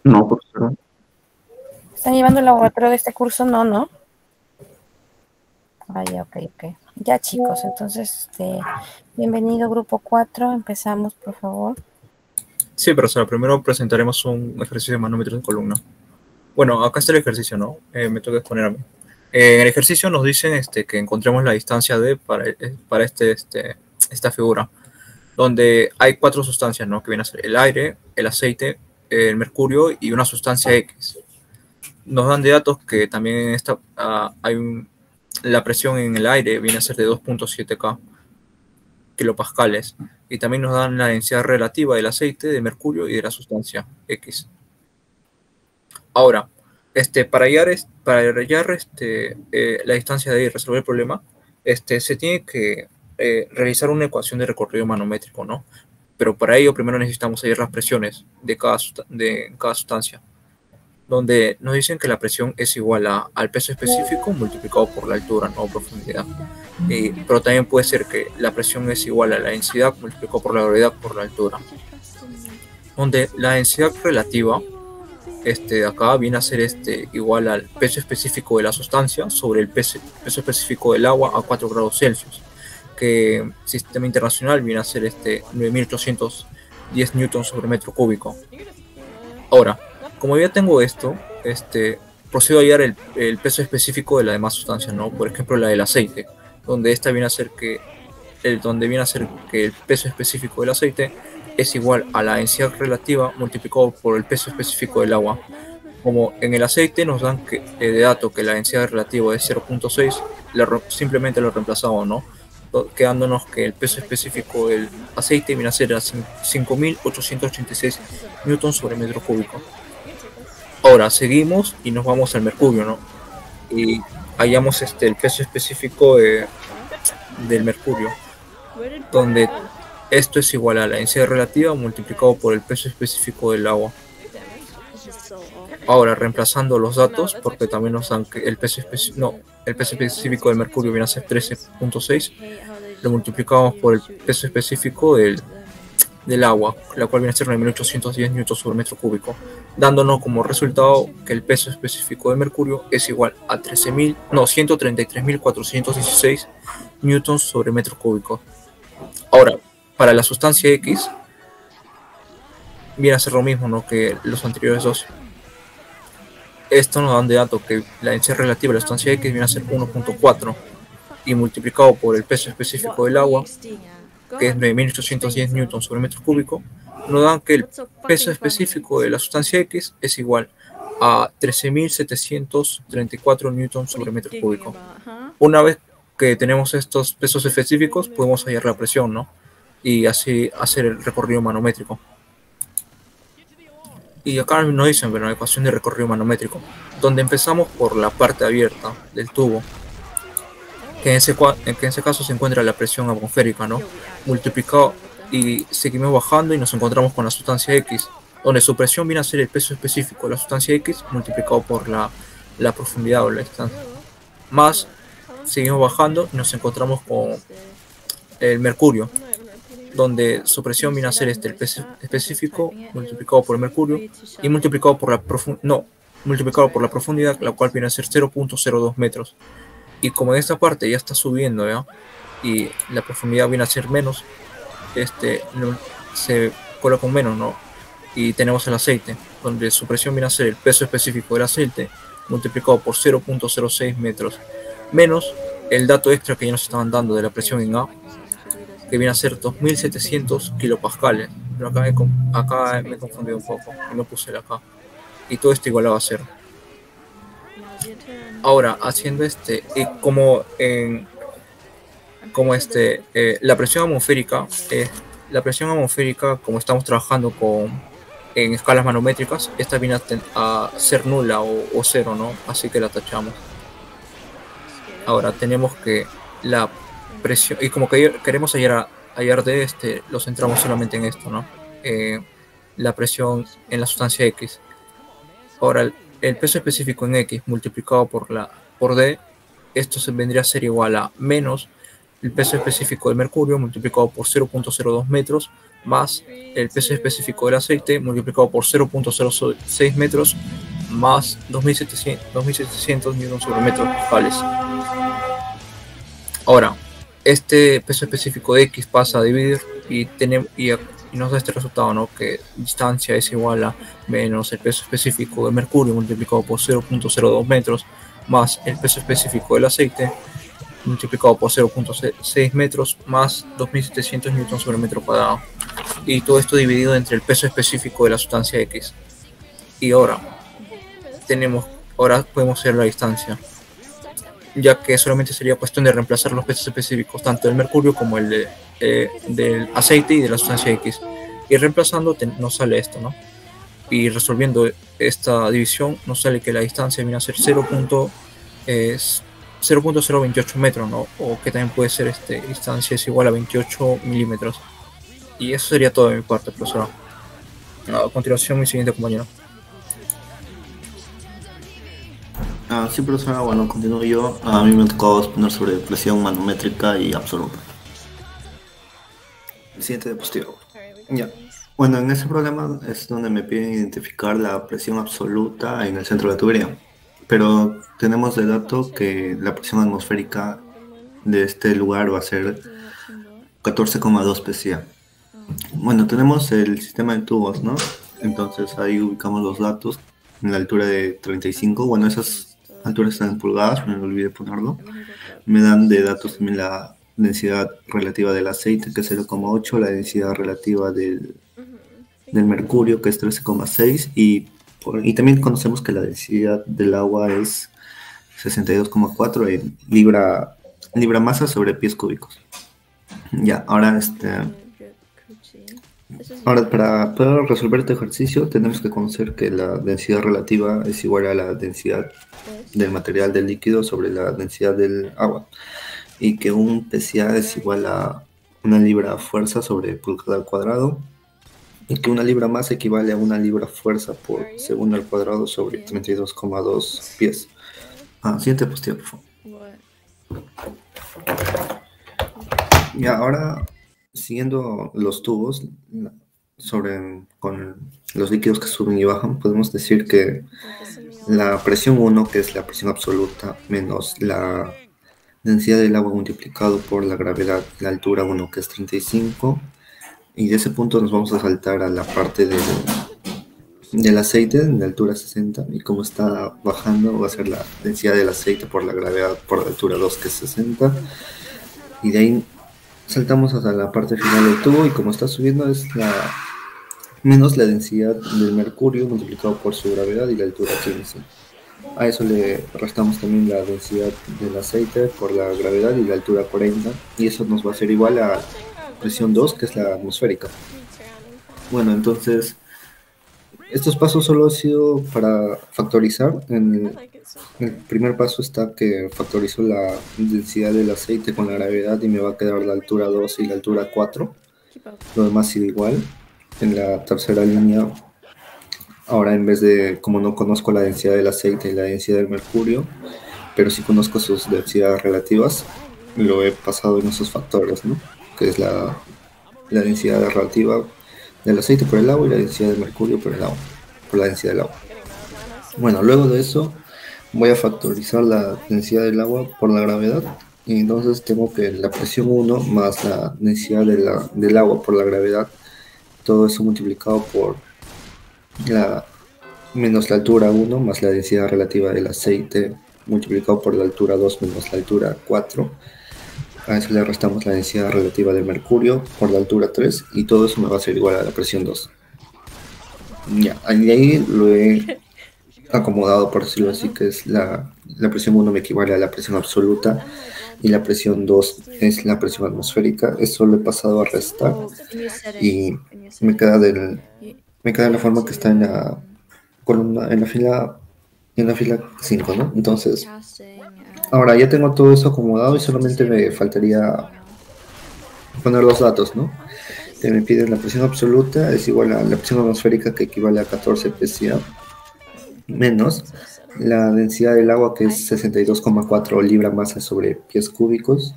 No, profesora. ¿Están llevando el laboratorio de este curso? No. Vaya, ok. Ya, chicos, entonces, bienvenido grupo 4. Empezamos, por favor. Sí, profesora, primero presentaremos un ejercicio de manómetros de columna. Bueno, acá está el ejercicio, ¿no? Me toca exponer a mí. En el ejercicio nos dicen que encontremos la distancia D para esta figura, donde hay 4 sustancias, ¿no? Que vienen a ser el aire, el aceite, el mercurio y una sustancia X. Nos dan de datos que también en esta la presión en el aire viene a ser de 2.7 kilopascales, y también nos dan la densidad relativa del aceite, de mercurio y de la sustancia X. Ahora, para hallar la distancia de resolver el problema, se tiene que realizar una ecuación de recorrido manométrico, ¿no? Pero para ello primero necesitamos hallar las presiones de cada sustancia, donde nos dicen que la presión es igual al peso específico multiplicado por la altura, no profundidad. Pero también puede ser que la presión es igual a la densidad multiplicado por la gravedad por la altura, donde la densidad relativa de acá viene a ser igual al peso específico de la sustancia sobre el peso específico del agua a 4 grados Celsius, que sistema internacional viene a ser 9.810 newtons sobre metro cúbico. Ahora, como ya tengo esto, procedo a hallar el peso específico de la demás sustancia, ¿no? Por ejemplo, la del aceite, donde viene a ser que el peso específico del aceite es igual a la densidad relativa multiplicado por el peso específico del agua. Como en el aceite nos dan de dato que la densidad relativa es 0.6, simplemente lo reemplazamos, ¿no? Quedándonos que el peso específico del aceite viene a ser a 5.886 newtons sobre metro cúbico. Ahora seguimos y nos vamos al mercurio, ¿no? Y hallamos el peso específico del mercurio, donde esto es igual a la densidad relativa multiplicado por el peso específico del agua. Ahora, reemplazando los datos, porque también nos dan que el peso específico del mercurio viene a ser 13.6, lo multiplicamos por el peso específico del agua, la cual viene a ser 9.810 newtons sobre metro cúbico, dándonos como resultado que el peso específico del mercurio es igual a 133.416 newtons sobre metro cúbico. Ahora, para la sustancia X viene a ser lo mismo, ¿no?, que los anteriores dos. Esto nos dan de dato que la densidad relativa de la sustancia X viene a ser 1.4 y multiplicado por el peso específico del agua, que es 9.810 newtons sobre metro cúbico, nos dan que el peso específico de la sustancia X es igual a 13.734 newtons sobre metro cúbico. Una vez que tenemos estos pesos específicos, podemos hallar la presión, ¿no? y así hacer el recorrido manométrico. Y acá nos dicen, pero la ecuación de recorrido manométrico, donde empezamos por la parte abierta del tubo, que en ese caso se encuentra la presión atmosférica, ¿no? Multiplicado, y seguimos bajando y nos encontramos con la sustancia X, donde su presión viene a ser el peso específico de la sustancia X multiplicado por la profundidad o la distancia. Más, seguimos bajando y nos encontramos con el mercurio, donde su presión viene a ser el peso específico multiplicado por el mercurio y multiplicado por la profundidad, la cual viene a ser 0.02 metros. Y como en esta parte ya está subiendo, ¿ya? Y la profundidad viene a ser menos, se coloca un menos, ¿no? Y tenemos el aceite, donde su presión viene a ser el peso específico del aceite multiplicado por 0.06 metros, menos el dato extra que ya nos estaban dando de la presión en A, que viene a ser 2700 kilopascales. Pero acá me he confundido un poco y no puse el acá. Y todo esto igualaba a 0. Ahora, haciendo la presión atmosférica, como estamos trabajando en escalas manométricas, esta viene a ser nula o 0, ¿no? Así que la tachamos. Ahora tenemos que la presión, y como que queremos hallar de lo centramos solamente en esto, ¿no? La presión en la sustancia X. Ahora el peso específico en X multiplicado por D, esto se vendría a ser igual a menos el peso específico del mercurio multiplicado por 0.02 metros más el peso específico del aceite multiplicado por 0.06 metros más 2700 newtons sobre metros pascales. Ahora, este peso específico de X pasa a dividir y nos da este resultado, ¿no? Que distancia es igual a menos el peso específico de mercurio multiplicado por 0.02 metros más el peso específico del aceite multiplicado por 0.6 metros más 2700 newtons sobre metro cuadrado, y todo esto dividido entre el peso específico de la sustancia X. Y ahora podemos hacer la distancia, ya que solamente sería cuestión de reemplazar los pesos específicos tanto del mercurio como el del aceite y de la sustancia X, y reemplazando nos sale esto, ¿no? Y resolviendo esta división nos sale que la distancia viene a ser 0.028 metros, ¿no? O que también puede ser distancia es igual a 28 milímetros. Y eso sería todo de mi parte, profesora. A continuación, mi siguiente compañero. Sí, profesora, bueno, continúo yo. A mí me ha tocado exponer sobre presión manométrica y absoluta. El siguiente diapositivo. Ya. Bueno, en ese problema es donde me piden identificar la presión absoluta en el centro de la tubería. Pero tenemos de dato que la presión atmosférica de este lugar va a ser 14,2 PSI. Bueno, tenemos el sistema de tubos, ¿no? Entonces ahí ubicamos los datos en la altura de 35. Bueno, esas alturas están en pulgadas, no me olvidé ponerlo. Me dan de datos también la densidad relativa del aceite, que es 0,8, la densidad relativa del mercurio, que es 13,6, y también conocemos que la densidad del agua es 62,4 en libra masa sobre pies cúbicos. Ya, ahora para poder resolver este ejercicio tenemos que conocer que la densidad relativa es igual a la densidad del material del líquido sobre la densidad del agua, y que un PSA es igual a una libra fuerza sobre pulgada al cuadrado, y que una libra masa equivale a una libra fuerza por segundo al cuadrado sobre 32,2 pies. Siguiente diapositiva, por favor. Y ahora, siguiendo los tubos con los líquidos que suben y bajan, podemos decir que la presión 1, que es la presión absoluta, menos la densidad del agua multiplicado por la gravedad, la altura 1, que es 35, y de ese punto nos vamos a saltar a la parte del aceite, en la altura 60, y como está bajando va a ser la densidad del aceite por la gravedad por la altura 2, que es 60, y de ahí saltamos hasta la parte final del tubo, y como está subiendo es menos la densidad del mercurio multiplicado por su gravedad y la altura 15. A eso le restamos también la densidad del aceite por la gravedad y la altura 40, y eso nos va a ser igual a presión 2, que es la atmosférica. Bueno, entonces, estos pasos solo han sido para factorizar. En el primer paso está que factorizo la densidad del aceite con la gravedad y me va a quedar la altura 2 y la altura 4. Lo demás sigue igual. En la tercera línea, ahora en vez de, como no conozco la densidad del aceite y la densidad del mercurio, pero sí conozco sus densidades relativas, lo he pasado en esos factores, ¿no? Que es la densidad relativa del aceite por el agua y la densidad del mercurio por el agua, por la densidad del agua. Bueno, luego de eso voy a factorizar la densidad del agua por la gravedad, y entonces tengo que la presión 1 más la densidad del agua por la gravedad, todo eso multiplicado por menos la altura 1 más la densidad relativa del aceite multiplicado por la altura 2 menos la altura 4. A eso le restamos la densidad relativa del mercurio por la altura 3, y todo eso me va a ser igual a la presión 2. Ya, ahí lo he acomodado, por decirlo así, que es la presión 1 me equivale a la presión absoluta y la presión 2 es la presión atmosférica. Eso lo he pasado a restar y me queda en la forma que está en la columna, en la fila 5, ¿no? Entonces, ahora ya tengo todo eso acomodado y solamente me faltaría poner los datos, ¿no? Que me piden la presión absoluta es igual a la presión atmosférica, que equivale a 14 psi, menos la densidad del agua, que es 62,4 libra masa sobre pies cúbicos,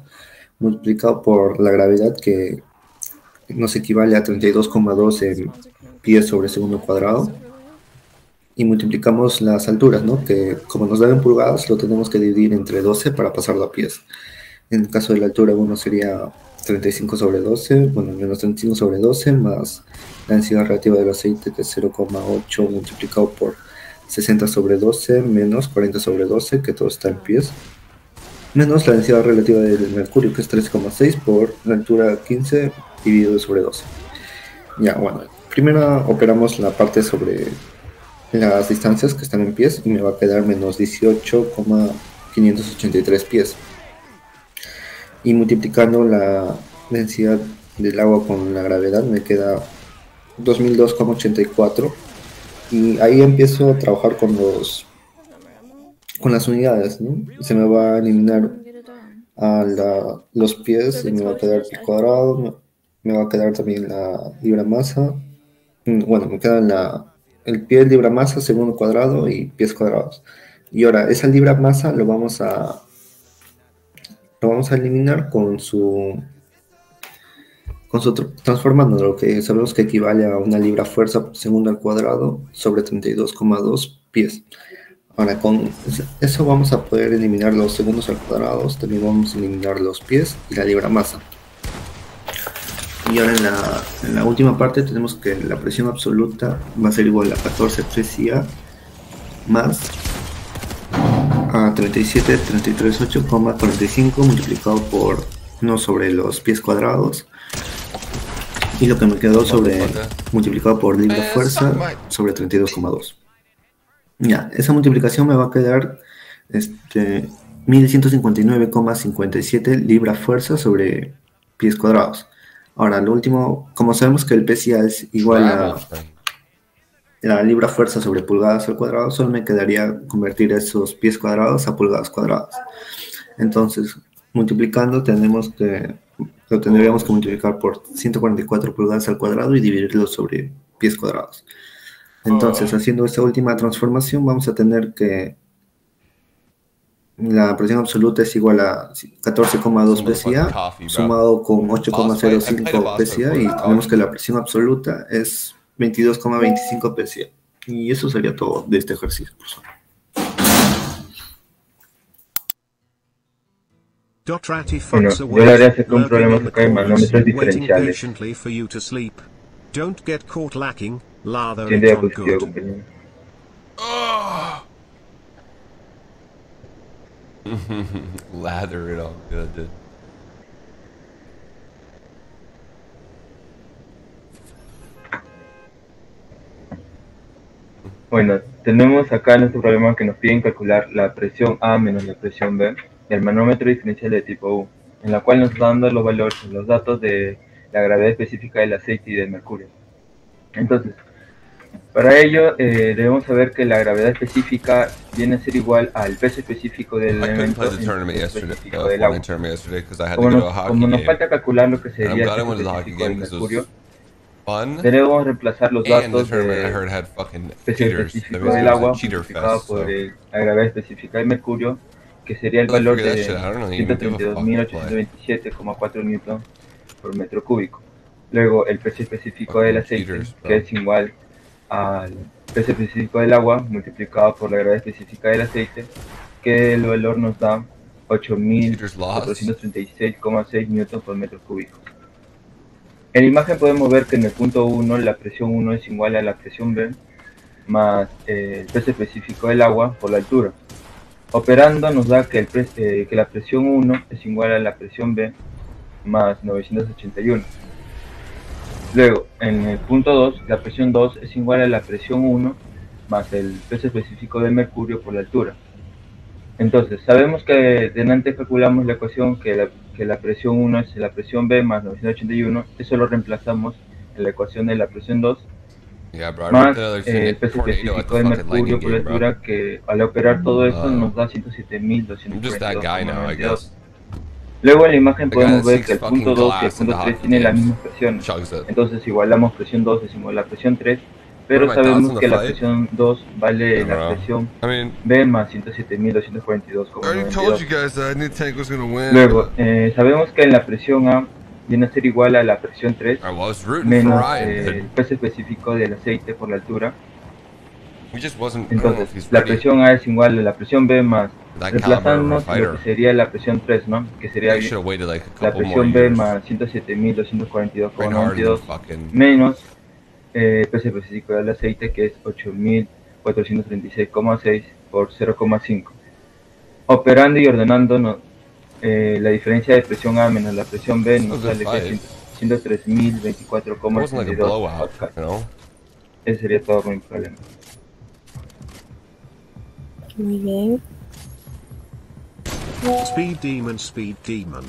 multiplicado por la gravedad, que nos equivale a 32,2 en pies sobre segundo cuadrado, y multiplicamos las alturas, ¿no? Que como nos dan en pulgadas, lo tenemos que dividir entre 12 para pasarlo a pies. En el caso de la altura 1 sería 35 sobre 12, bueno, menos 35 sobre 12, más la densidad relativa del aceite, que es 0,8 multiplicado por 60 sobre 12, menos 40 sobre 12, que todo está en pies, menos la densidad relativa del mercurio, que es 3,6 por la altura 15 dividido sobre 12. Ya, bueno, primero operamos la parte sobre las distancias que están en pies y me va a quedar menos 18,583 pies. Y multiplicando la densidad del agua con la gravedad me queda 2002,84. Y ahí empiezo a trabajar con las unidades, ¿no? Se me va a eliminar los pies y me va a quedar el cuadrado, me va a quedar también la libra masa. Bueno, me queda el pie, libra masa, segundo cuadrado y pies cuadrados. Y ahora, esa libra masa lo vamos a eliminar transformando lo que sabemos que equivale a una libra fuerza por segundo al cuadrado sobre 32,2 pies. Ahora, con eso vamos a poder eliminar los segundos al cuadrado, también vamos a eliminar los pies y la libra masa. Y ahora en la última parte tenemos que la presión absoluta va a ser igual a 14 psi más a 37,33,8,45 multiplicado por 1 sobre los pies cuadrados, y lo que me quedó multiplicado por libra fuerza sobre 32,2. Ya, esa multiplicación me va a quedar 1159,57 libra fuerza sobre pies cuadrados. Ahora, lo último, como sabemos que el PSI es igual a la libra fuerza sobre pulgadas al cuadrado, solo me quedaría convertir esos pies cuadrados a pulgadas cuadradas. Entonces, multiplicando, lo tendríamos que multiplicar por 144 pulgadas al cuadrado y dividirlo sobre pies cuadrados. Entonces, haciendo esta última transformación, vamos a tener que la presión absoluta es igual a 14,2 psi sumado con 8,05 psi, y tenemos que la presión absoluta es 22,25 psi. Y eso sería todo de este ejercicio, profesor. Bueno, yo le haré hacer un problema acá en manómetros diferenciales. Tiene diapositiva, compañero. Lather it all good, dude. Bueno, tenemos acá nuestro problema que nos piden calcular la presión A menos la presión B del manómetro diferencial de tipo U, en la cual nos están dando los valores, los datos de la gravedad específica del aceite y del mercurio. Entonces, para ello debemos saber que la gravedad específica viene a ser igual al peso específico del elemento específico del agua. Como nos falta calcular lo que sería el peso específico del mercurio, debemos reemplazar los datos del peso específico del agua multiplicado por la gravedad específica del mercurio, que sería el valor de 132.827,4 newton por metro cúbico. Luego el peso específico del aceite, que es igual al peso específico del agua multiplicado por la gravedad específica del aceite, que el valor nos da 8.436,6 newton por metro cúbico. En la imagen podemos ver que en el punto 1 la presión 1 es igual a la presión B más el peso específico del agua por la altura. Operando nos da que la presión 1 es igual a la presión B más 981. Luego, en el punto 2, la presión 2 es igual a la presión 1 más el peso específico del mercurio por la altura. Entonces, sabemos que de antes calculamos la ecuación que la presión 1 es la presión B más 981. Eso lo reemplazamos en la ecuación de la presión 2 más el peso específico del mercurio por la altura, que al operar todo esto nos da 107.242,92. Luego en la imagen podemos ver que el punto 2 y el punto 3 tienen las mismas presiones. Entonces igualamos presión 2 es igual a la presión 3, pero sabemos que la presión 2 vale la presión B más 107.242,92. Luego sabemos que en la presión A viene a ser igual a la presión 3 menos el peso específico del aceite por la altura. Entonces la presión A es igual a la presión B más, reemplazando lo que sería la presión 3, ¿no? Que sería la presión B más 107.242,92 menos peso específico del aceite, que es 8.436,6 por 0,5. Operando y ordenando la diferencia de presión A menos la presión B nos sale que es 103.024,82. Ese sería todo mi problema. Muy bien. Speed Demon.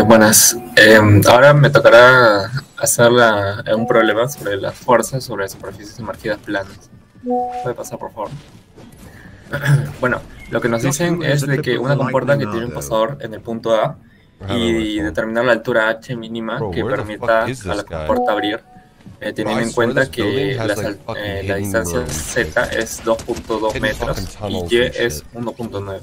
Buenas. Ahora me tocará hacer un problema sobre las fuerzas sobre superficies sumergidas planas. ¿Puede pasar, por favor? Bueno, lo que nos dicen es de que una compuerta que tiene un pasador en el punto A y determinar la altura H mínima que permita a la compuerta abrir, teniendo en cuenta que la distancia Z es 2.2 metros y Y es 1.9.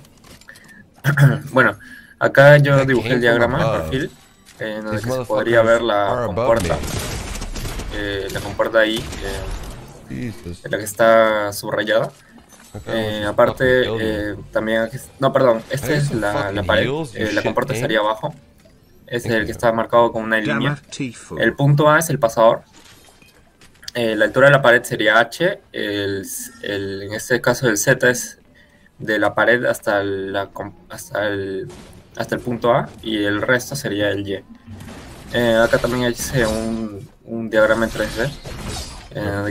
Bueno, acá yo dibujé el diagrama de perfil en donde se podría ver la compuerta ahí, la que está subrayada. Aparte, también aquí, no, perdón, esta es la pared, la compuerta estaría abajo. Este es el que está marcado con una línea. El punto A es el pasador. La altura de la pared sería H. En este caso el Z es de la pared hasta el punto A, y el resto sería el Y. Acá también hice un diagrama en 3D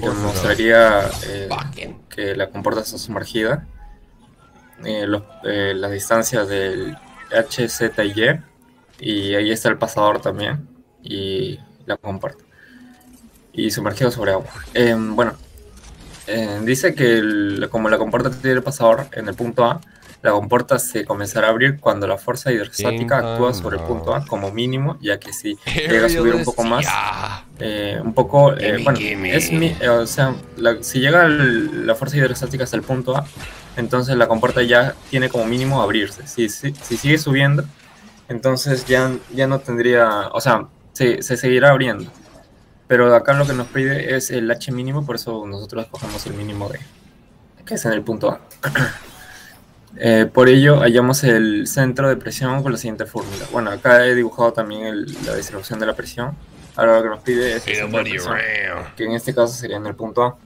que me mostraría que la compuerta está sumergida, las distancias del H, Z y Y ahí está el pasador también, y la compuerta, y sumergido sobre agua. Bueno, dice que como la compuerta tiene el pasador en el punto A, la compuerta se comenzará a abrir cuando la fuerza hidrostática actúa sobre el punto A como mínimo, ya que si llega a subir un poco más, si llega la fuerza hidrostática hasta el punto A, entonces la compuerta ya tiene como mínimo abrirse. Si sigue subiendo, entonces ya no tendría, o sea, se seguirá abriendo. Pero acá lo que nos pide es el H mínimo, por eso nosotros escogemos el mínimo que es en el punto A. Por ello hallamos el centro de presión con la siguiente fórmula. Bueno, acá he dibujado también la distribución de la presión. Ahora lo que nos pide es el centro de presión, que en este caso sería en el punto A.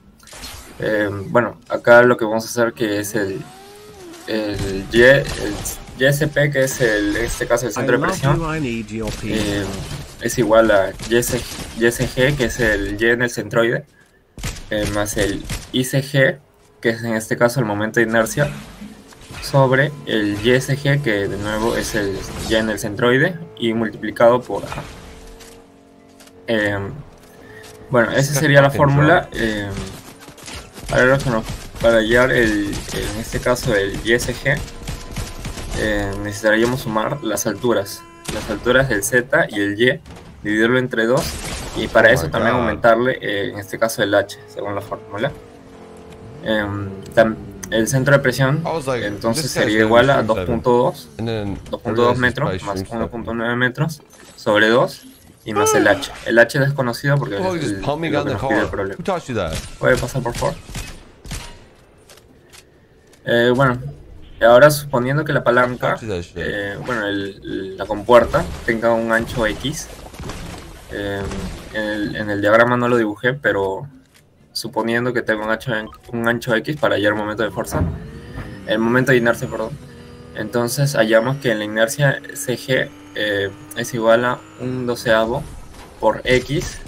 Bueno, acá lo que vamos a hacer que es el YSP, que es en este caso el centro de presión, es igual a YSG, que es el Y en el centroide, más el ICG, que es en este caso el momento de inercia, sobre el YSG, que de nuevo es el Y en el centroide, y multiplicado por A. Bueno, esa sería la fórmula. Para hallar en este caso el YSG, necesitaríamos sumar las alturas del Z y el Y, dividirlo entre 2, y para eso también aumentarle, en este caso el H, según la fórmula. El centro de presión entonces sería igual a 2.2 metros más 1.9 metros sobre 2 y más el H. El H es desconocido porque es lo que nos pide el problema. ¿Puede pasar, por favor? Bueno, ahora suponiendo que la palanca, la compuerta tenga un ancho X, en el diagrama no lo dibujé, pero suponiendo que tenga un ancho X para hallar momento de fuerza, el momento de inercia, perdón. Entonces hallamos que en la inercia CG es igual a 1/12 por X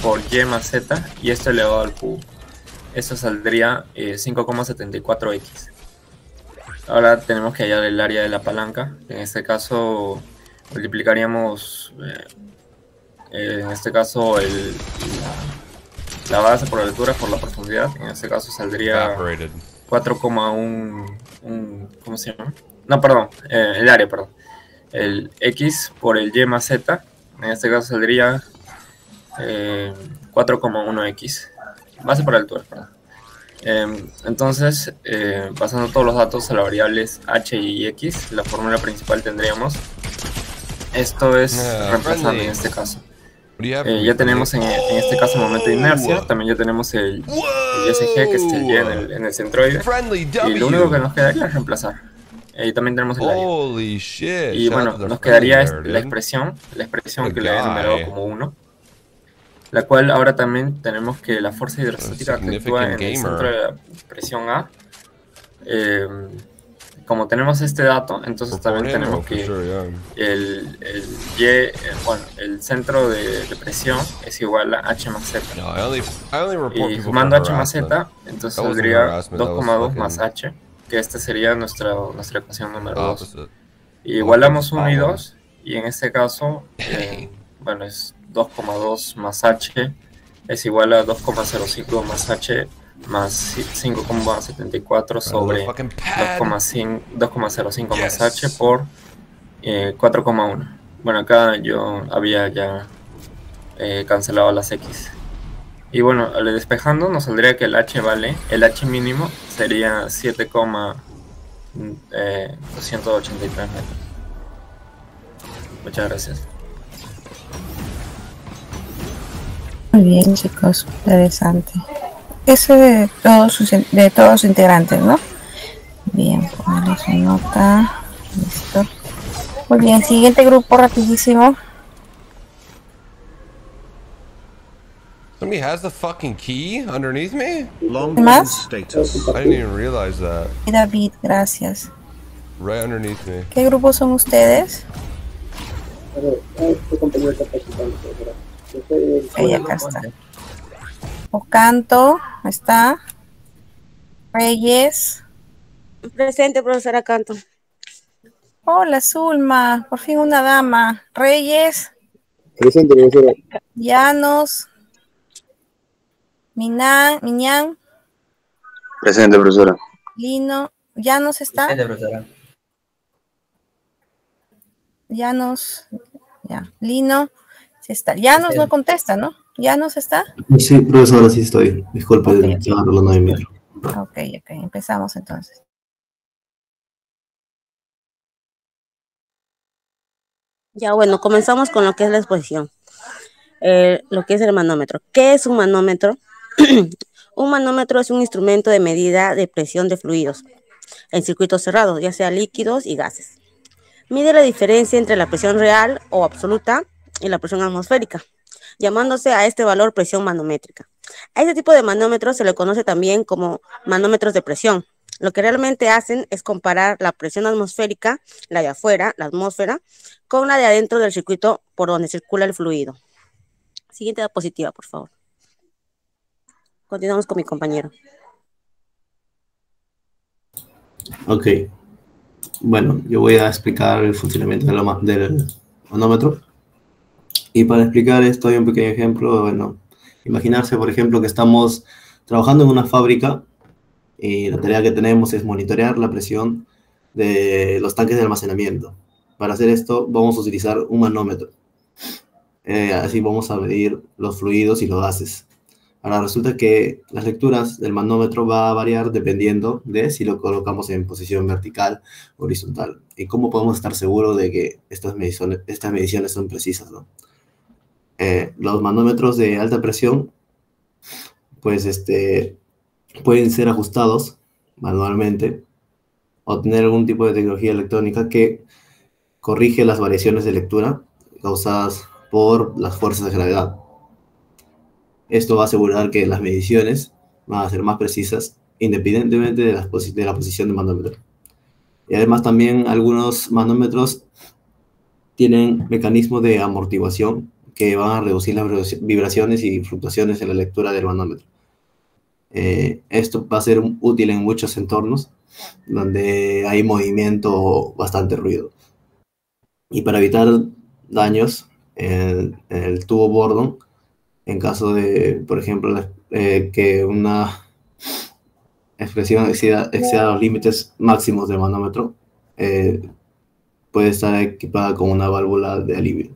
por Y más Z, y esto elevado al cubo. Eso saldría 5,74X. Ahora tenemos que hallar el área de la palanca. En este caso multiplicaríamos en este caso la base por la altura por la profundidad. En este caso saldría 4,1. ¿Cómo se llama? No, perdón, el área, perdón. El X por el Y más Z. En este caso saldría 4,1X. Base por la altura, perdón. Entonces, pasando todos los datos a las variables H y X, la fórmula principal tendríamos. Esto es reemplazando en este caso. Ya tenemos en este caso el momento de inercia, también ya tenemos el YSG, que es el Y en el centroide, y lo único que nos quedaría es reemplazar. Y también tenemos el área. Y bueno, nos quedaría la expresión que le he enumerado como 1, la cual ahora también tenemos que la fuerza hidrostática que actúa en el centro de la presión A. Como tenemos este dato, entonces también tenemos que el centro de presión es igual a H más Z. Y sumando H más Z, entonces saldría 2,2 más H, que esta sería nuestra ecuación número 2. Y igualamos 1 y 2, y en este caso, bueno, es 2,2 más H es igual a 2,05 más H más 5,74 sobre 2,05 más H por 4,1. Bueno, acá yo había ya cancelado las X. Y bueno, al despejando nos saldría que el H mínimo sería 7,283 metros. Muchas gracias. Muy bien, chicos, interesante. Eso de todos sus integrantes, ¿no? Bien, ponerle su nota. Listo. Muy bien, siguiente grupo rapidísimo. Somebody has the fucking key underneath me? ¿Más? I didn't even realize that. David, gracias. Right underneath me. ¿Qué grupo son ustedes? Ahí acá está. Ocanto, está. Reyes. Presente, profesora Canto. Hola, Zulma. Por fin una dama. Reyes. Presente, profesora. Llanos. Miñán. Presente, profesora. Lino. ¿Llanos está? Presente, profesora. Llanos. Ya. Lino. Sí está. Llanos no contesta, ¿no? ¿Llanos está? Sí, profesora, sí estoy. Disculpe, estaba hablando de mi micro. Ok. Empezamos entonces. Ya, bueno, comenzamos con lo que es la exposición. Lo que es el manómetro. ¿Qué es un manómetro? Un manómetro es un instrumento de medida de presión de fluidos en circuitos cerrados, ya sea líquidos y gases. Mide la diferencia entre la presión real o absoluta y la presión atmosférica, llamándose a este valor presión manométrica. A este tipo de manómetros se le conoce también como manómetros de presión. Lo que realmente hacen es comparar la presión atmosférica, la de afuera, la atmósfera, con la de adentro del circuito por donde circula el fluido. Siguiente diapositiva, por favor. Continuamos con mi compañero. Ok, Bueno, yo voy a explicar el funcionamiento del manómetro. Y para explicar esto hay un pequeño ejemplo. Bueno, imaginarse, por ejemplo, que estamos trabajando en una fábrica y la tarea que tenemos es monitorear la presión de los tanques de almacenamiento. Para hacer esto vamos a utilizar un manómetro. Así vamos a medir los fluidos y los gases. Ahora resulta que las lecturas del manómetro va a variar dependiendo de si lo colocamos en posición vertical o horizontal. ¿Y cómo podemos estar seguros de que estas mediciones son precisas, ¿no? Los manómetros de alta presión, pues pueden ser ajustados manualmente o tener algún tipo de tecnología electrónica que corrige las variaciones de lectura causadas por las fuerzas de gravedad. Esto va a asegurar que las mediciones van a ser más precisas independientemente de la posición del manómetro. Y además también algunos manómetros tienen mecanismos de amortiguación que van a reducir las vibraciones y fluctuaciones en la lectura del manómetro. Esto va a ser útil en muchos entornos donde hay movimiento o bastante ruido. Y para evitar daños en el tubo Bordon, en caso de, por ejemplo, que una expresión exceda los límites máximos del manómetro, puede estar equipada con una válvula de alivio.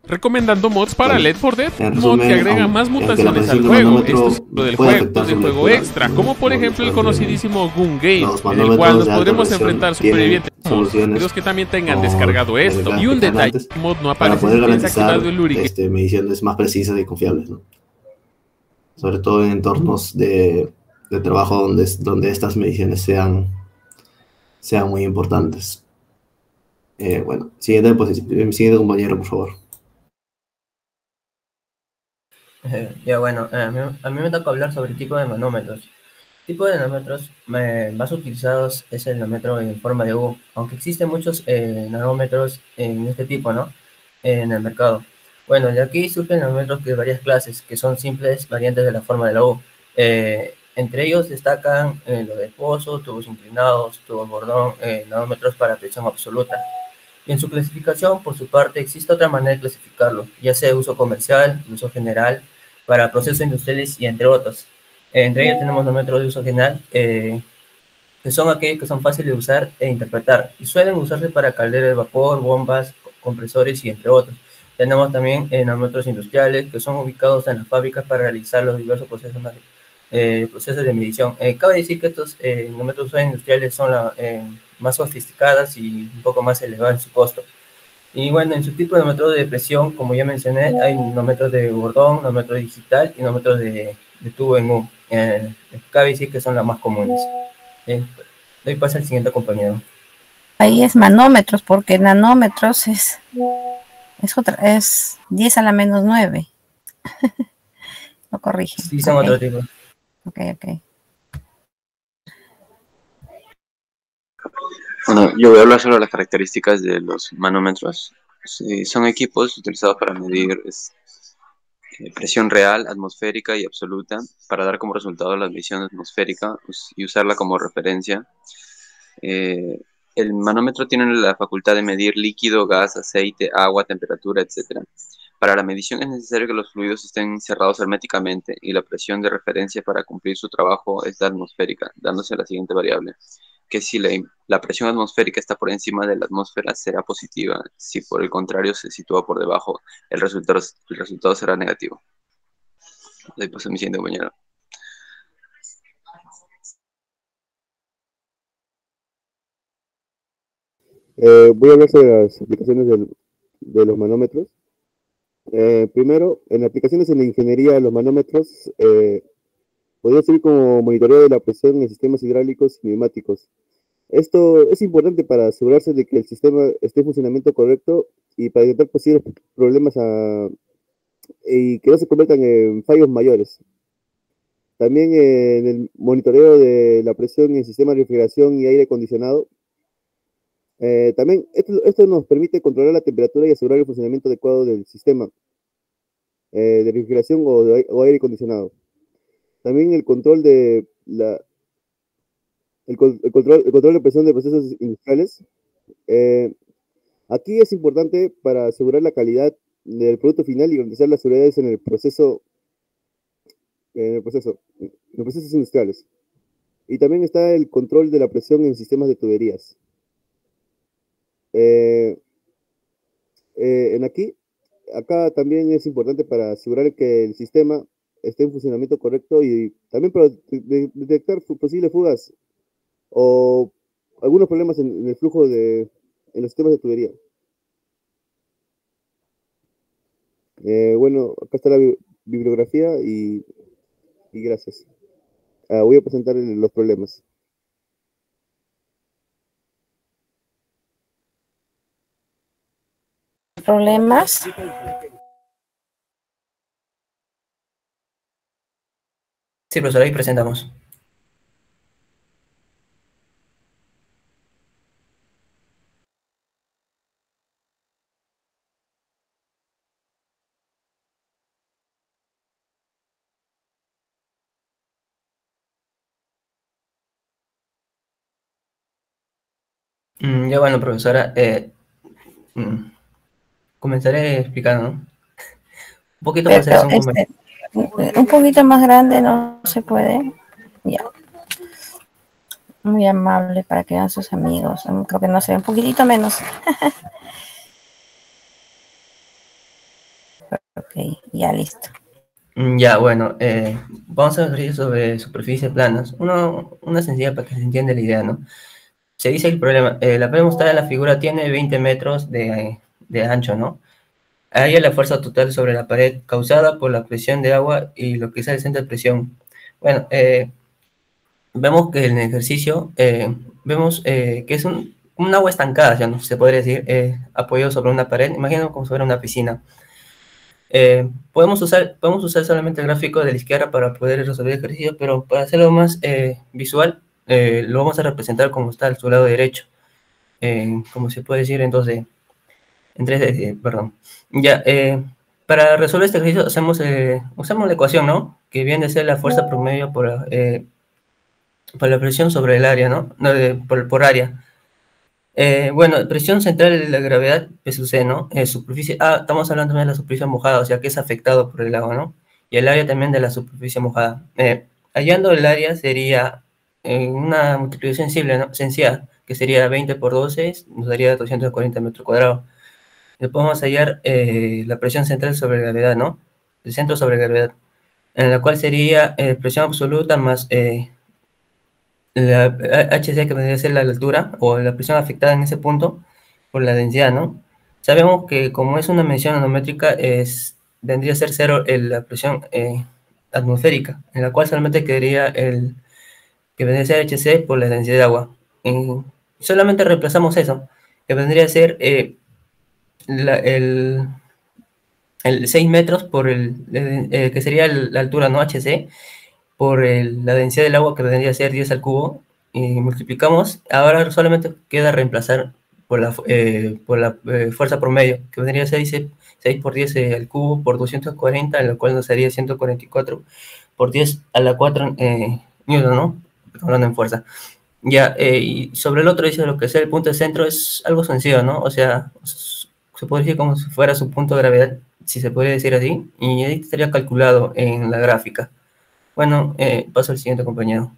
Recomendando mods para Left 4 Dead, En mod que resumen, agrega más aunque la mutaciones al presión del juego. manómetro Esto es lo del puede juego, afectar del su juego lectura, extra, como por ejemplo el conocidísimo Gun Game, los en el cual manómetros nos de alta podremos presión enfrentar tienen supervivientes soluciones los que también tengan con descargado esto. Y un detalle, antes el mod no para aparece poder si tienes garantizar activado el Lubricate. mediciones más precisas y confiables, ¿no? Sobre todo en entornos de trabajo donde estas mediciones sean muy importantes. Bueno, siguiente compañero, por favor. Ya bueno, a mí me toca hablar sobre el tipo de manómetros. Tipo de nanómetros más utilizados es el nanómetro en forma de U, aunque existen muchos nanómetros en este tipo, ¿no? En el mercado. Bueno, de aquí surgen nanómetros de varias clases, que son simples variantes de la forma de la U. Entre ellos destacan los de pozo, tubos inclinados, tubos bordón, nanómetros para presión absoluta. Y en su clasificación, por su parte, existe otra manera de clasificarlo, ya sea de uso comercial, de uso general, para procesos industriales y entre otros. Entre ellos tenemos nanómetros de uso general, que son aquellos que son fáciles de usar e interpretar, y suelen usarse para calderas de vapor, bombas, compresores y entre otros. Tenemos también nanómetros industriales, que son ubicados en las fábricas para realizar los diversos procesos de medición. Cabe decir que estos nanómetros industriales son más sofisticadas y un poco más elevadas en su costo. Y bueno, en su tipo de nanómetro de presión, como ya mencioné, hay nanómetros de bordón, nanómetro digital y nanómetros de tubo en U. Cabe decir que son las más comunes. Doy paso al siguiente compañero. Ahí es manómetros, porque nanómetros es 10 a la menos 9. Lo corrigen. Sí, son otro tipo. Ok. Bueno, yo voy a hablar sobre las características de los manómetros. Sí, son equipos utilizados para medir presión real, atmosférica y absoluta, para dar como resultado la medición atmosférica y usarla como referencia. El manómetro tiene la facultad de medir líquido, gas, aceite, agua, temperatura, etc. Para la medición es necesario que los fluidos estén cerrados herméticamente y la presión de referencia para cumplir su trabajo es la atmosférica, dándose la siguiente variable, que si la presión atmosférica está por encima de la atmósfera será positiva, si por el contrario se sitúa por debajo, el resultado será negativo. Doy paso a mi siguiente compañero. Voy a hablar sobre las aplicaciones de los manómetros. Primero, en aplicaciones en la ingeniería de los manómetros, podría servir como monitoreo de la presión en sistemas hidráulicos y neumáticos. Esto es importante para asegurarse de que el sistema esté en funcionamiento correcto y para evitar posibles problemas y que no se conviertan en fallos mayores. También en el monitoreo de la presión en sistemas de refrigeración y aire acondicionado. También esto nos permite controlar la temperatura y asegurar el funcionamiento adecuado del sistema de refrigeración o aire acondicionado. También el control de el control de presión de procesos industriales. Aquí es importante para asegurar la calidad del producto final y garantizar las seguridades en el proceso, en los procesos industriales. Y también está el control de la presión en sistemas de tuberías. Acá también es importante para asegurar que el sistema esté en funcionamiento correcto y también para detectar posibles fugas o algunos problemas en el flujo en los sistemas de tubería. Bueno, acá está la bibliografía y gracias. Voy a presentar los problemas. ¿Problemas? Sí, profesor, ahí presentamos. Ya bueno, profesora, comenzaré explicando, ¿no? Un poquito más Pero un poquito más grande no se puede. Ya. Muy amable para que vean sus amigos. Creo que no sé, un poquitito menos. Ok, ya listo. Ya, bueno, vamos a ver sobre superficies planas. Una sencilla para que se entienda la idea, ¿no? Se dice el problema, la pared mostrada en la figura tiene 20 metros de ancho, ¿no? Hay la fuerza total sobre la pared causada por la presión de agua y lo que es el centro de presión. Bueno, vemos que en el ejercicio, vemos que es un agua estancada, ya no se podría decir, apoyado sobre una pared, imagino como si fuera una piscina. Podemos usar solamente el gráfico de la izquierda para poder resolver el ejercicio, pero para hacerlo más visual, lo vamos a representar como está a su lado derecho, como se puede decir en 2D, en 3D, perdón. Ya, para resolver este ejercicio usamos la ecuación, ¿no? Que viene a ser la fuerza promedio por la presión sobre el área, ¿no? Por área. Bueno, presión central de la gravedad, P sub C, ¿no? Superficie, estamos hablando también de la superficie mojada, o sea que es afectado por el agua, ¿no? Y el área también de la superficie mojada. Hallando el área sería una multiplicación simple, ¿no? Sencilla, que sería 20 por 12, nos daría 240 metros cuadrados. Después vamos a hallar la presión central sobre gravedad, ¿no? El centro sobre gravedad, en la cual sería presión absoluta más la HC, que vendría a ser la altura o la presión afectada en ese punto por la densidad, ¿no? Sabemos que como es una medición anométrica, vendría a ser cero la presión atmosférica, en la cual solamente quedaría que vendría a ser HC por la densidad de agua. Solamente reemplazamos eso, que vendría a ser el 6 metros por que sería la altura, ¿no? HC, por la densidad del agua, que vendría a ser 10 al cubo, y multiplicamos. Ahora solamente queda reemplazar por la fuerza promedio, que vendría a ser 6 por 10 al cubo por 240, en lo cual nos daría 144 por 10 a la 4 newton, ¿no? Hablando en fuerza. Ya, y sobre el otro dice lo que sea el punto de centro, es algo sencillo, ¿no? O sea, se puede decir como si fuera su punto de gravedad, si se puede decir así, y ahí estaría calculado en la gráfica. Bueno, paso al siguiente compañero.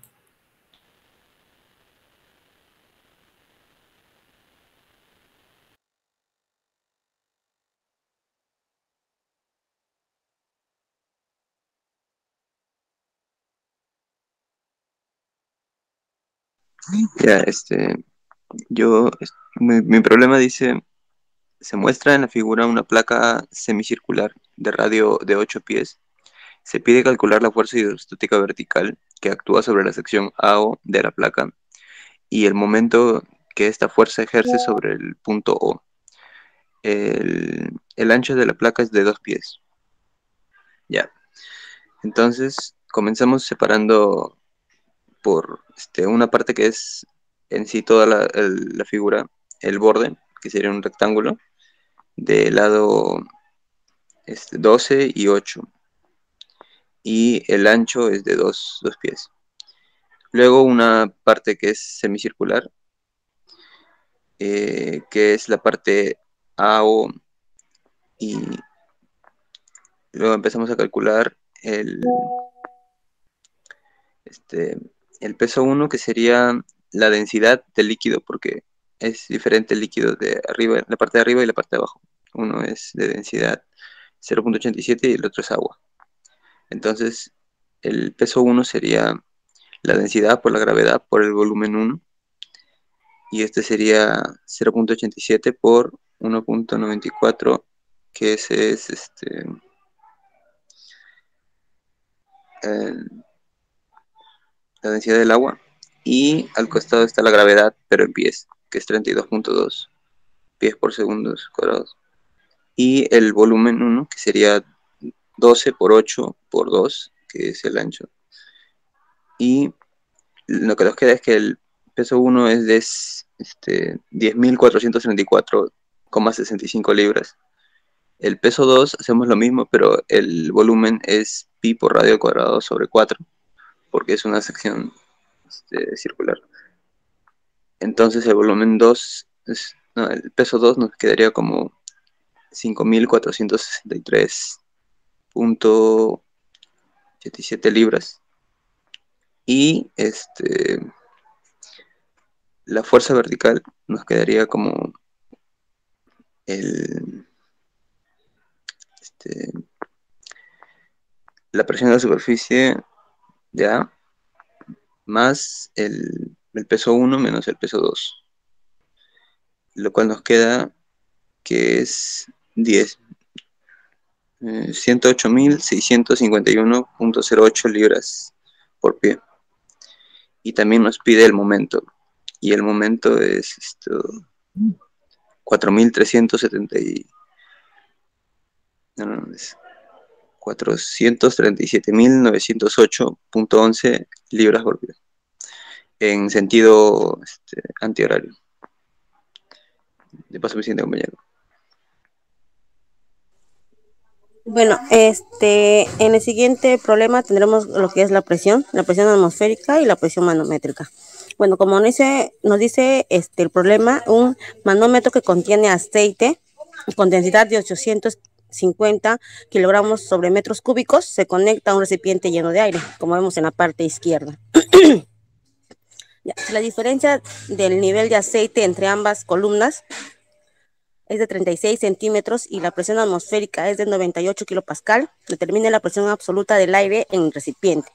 Ya, mi problema dice, se muestra en la figura una placa semicircular de radio de 8 pies. Se pide calcular la fuerza hidrostática vertical que actúa sobre la sección AO de la placa y el momento que esta fuerza ejerce sobre el punto O. El ancho de la placa es de 2 pies. Ya. Entonces, comenzamos separando por una parte que es en sí toda la figura, el borde, que sería un rectángulo, de lado 12 y 8. Y el ancho es de 2 pies. Luego una parte que es semicircular, que es la parte AO, y luego empezamos a calcular el peso 1, que sería la densidad del líquido, porque es diferente el líquido de arriba, la parte de arriba y la parte de abajo. Uno es de densidad 0.87 y el otro es agua. Entonces, el peso 1 sería la densidad por la gravedad por el volumen 1, y este sería 0.87 por 1.94, que ese es la densidad del agua, y al costado está la gravedad, pero en pies, que es 32.2 pies por segundos cuadrados, y el volumen 1, que sería 12 por 8 por 2, que es el ancho. Y lo que nos queda es que el peso 1 es de 10.434,65 libras. El peso 2 hacemos lo mismo, pero el volumen es pi por radio al cuadrado sobre 4, porque es una sección circular. Entonces el volumen 2, el peso 2 nos quedaría como 5.463.87 libras. Y la fuerza vertical nos quedaría como la presión de la superficie ya más el peso 1 menos el peso 2, lo cual nos queda que es 108.651.08 libras por pie. Y también nos pide el momento, y el momento es 437.908.11 libras por pie, en sentido antihorario. De paso, mi siguiente compañero. Bueno, en el siguiente problema tendremos lo que es la presión atmosférica y la presión manométrica. Bueno, como nos dice el problema, un manómetro que contiene aceite con densidad de 850 kilogramos sobre metros cúbicos se conecta a un recipiente lleno de aire, como vemos en la parte izquierda. La diferencia del nivel de aceite entre ambas columnas es de 36 centímetros y la presión atmosférica es de 98 kilopascal. Determine la presión absoluta del aire en el recipiente.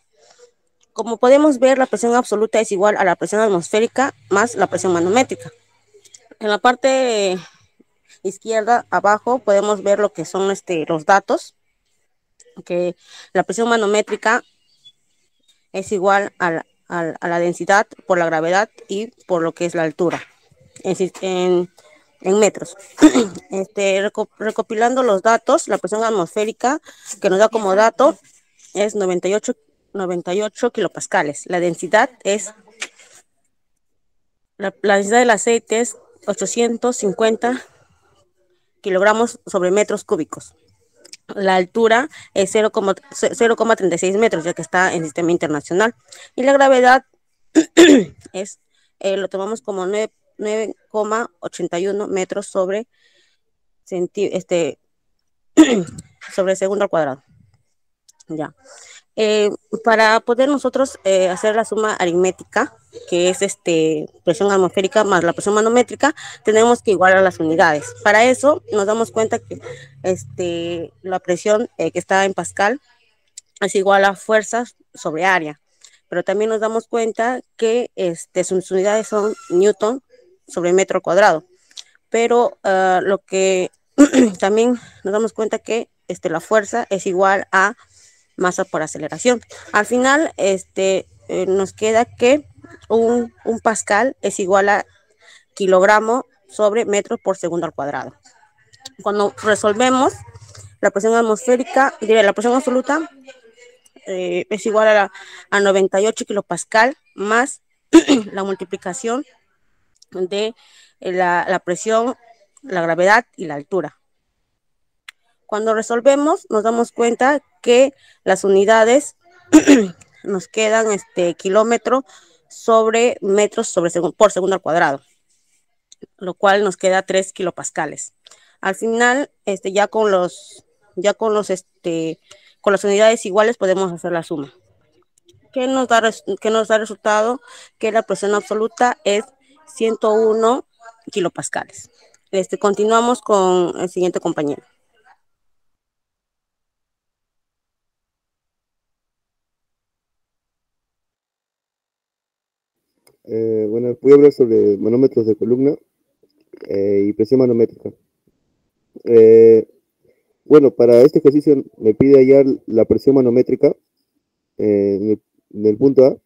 Como podemos ver, la presión absoluta es igual a la presión atmosférica más la presión manométrica. En la parte izquierda, abajo, podemos ver lo que son los datos, que la presión manométrica es igual a la densidad por la gravedad y por lo que es la altura en metros. Recopilando los datos, la presión atmosférica que nos da como dato es 98 kilopascales. La densidad del aceite es 850 kilogramos sobre metros cúbicos. La altura es 0,36 metros, ya que está en sistema internacional. Y la gravedad lo tomamos como 9,81 metros sobre segundo al cuadrado. Ya. Para poder nosotros hacer la suma aritmética, que es presión atmosférica más la presión manométrica, tenemos que igualar las unidades. Para eso nos damos cuenta que la presión que está en pascal es igual a fuerzas sobre área, pero también nos damos cuenta que sus unidades son newton sobre metro cuadrado, pero lo que también nos damos cuenta que la fuerza es igual a masa por aceleración. Al final nos queda que un pascal es igual a kilogramo sobre metro por segundo al cuadrado. Cuando resolvemos la presión atmosférica, la presión absoluta es igual a 98 kilopascal más la multiplicación de la presión, la gravedad y la altura. Cuando resolvemos, nos damos cuenta que las unidades nos quedan kilómetro sobre metros por segundo al cuadrado, lo cual nos queda 3 kilopascales. Al final, con las unidades iguales podemos hacer la suma. ¿Qué nos da resultado? Que la presión absoluta es 101 kilopascales. Continuamos con el siguiente compañero. Bueno, voy a hablar sobre manómetros de columna y presión manométrica. Bueno, para este ejercicio me pide hallar la presión manométrica en el punto A,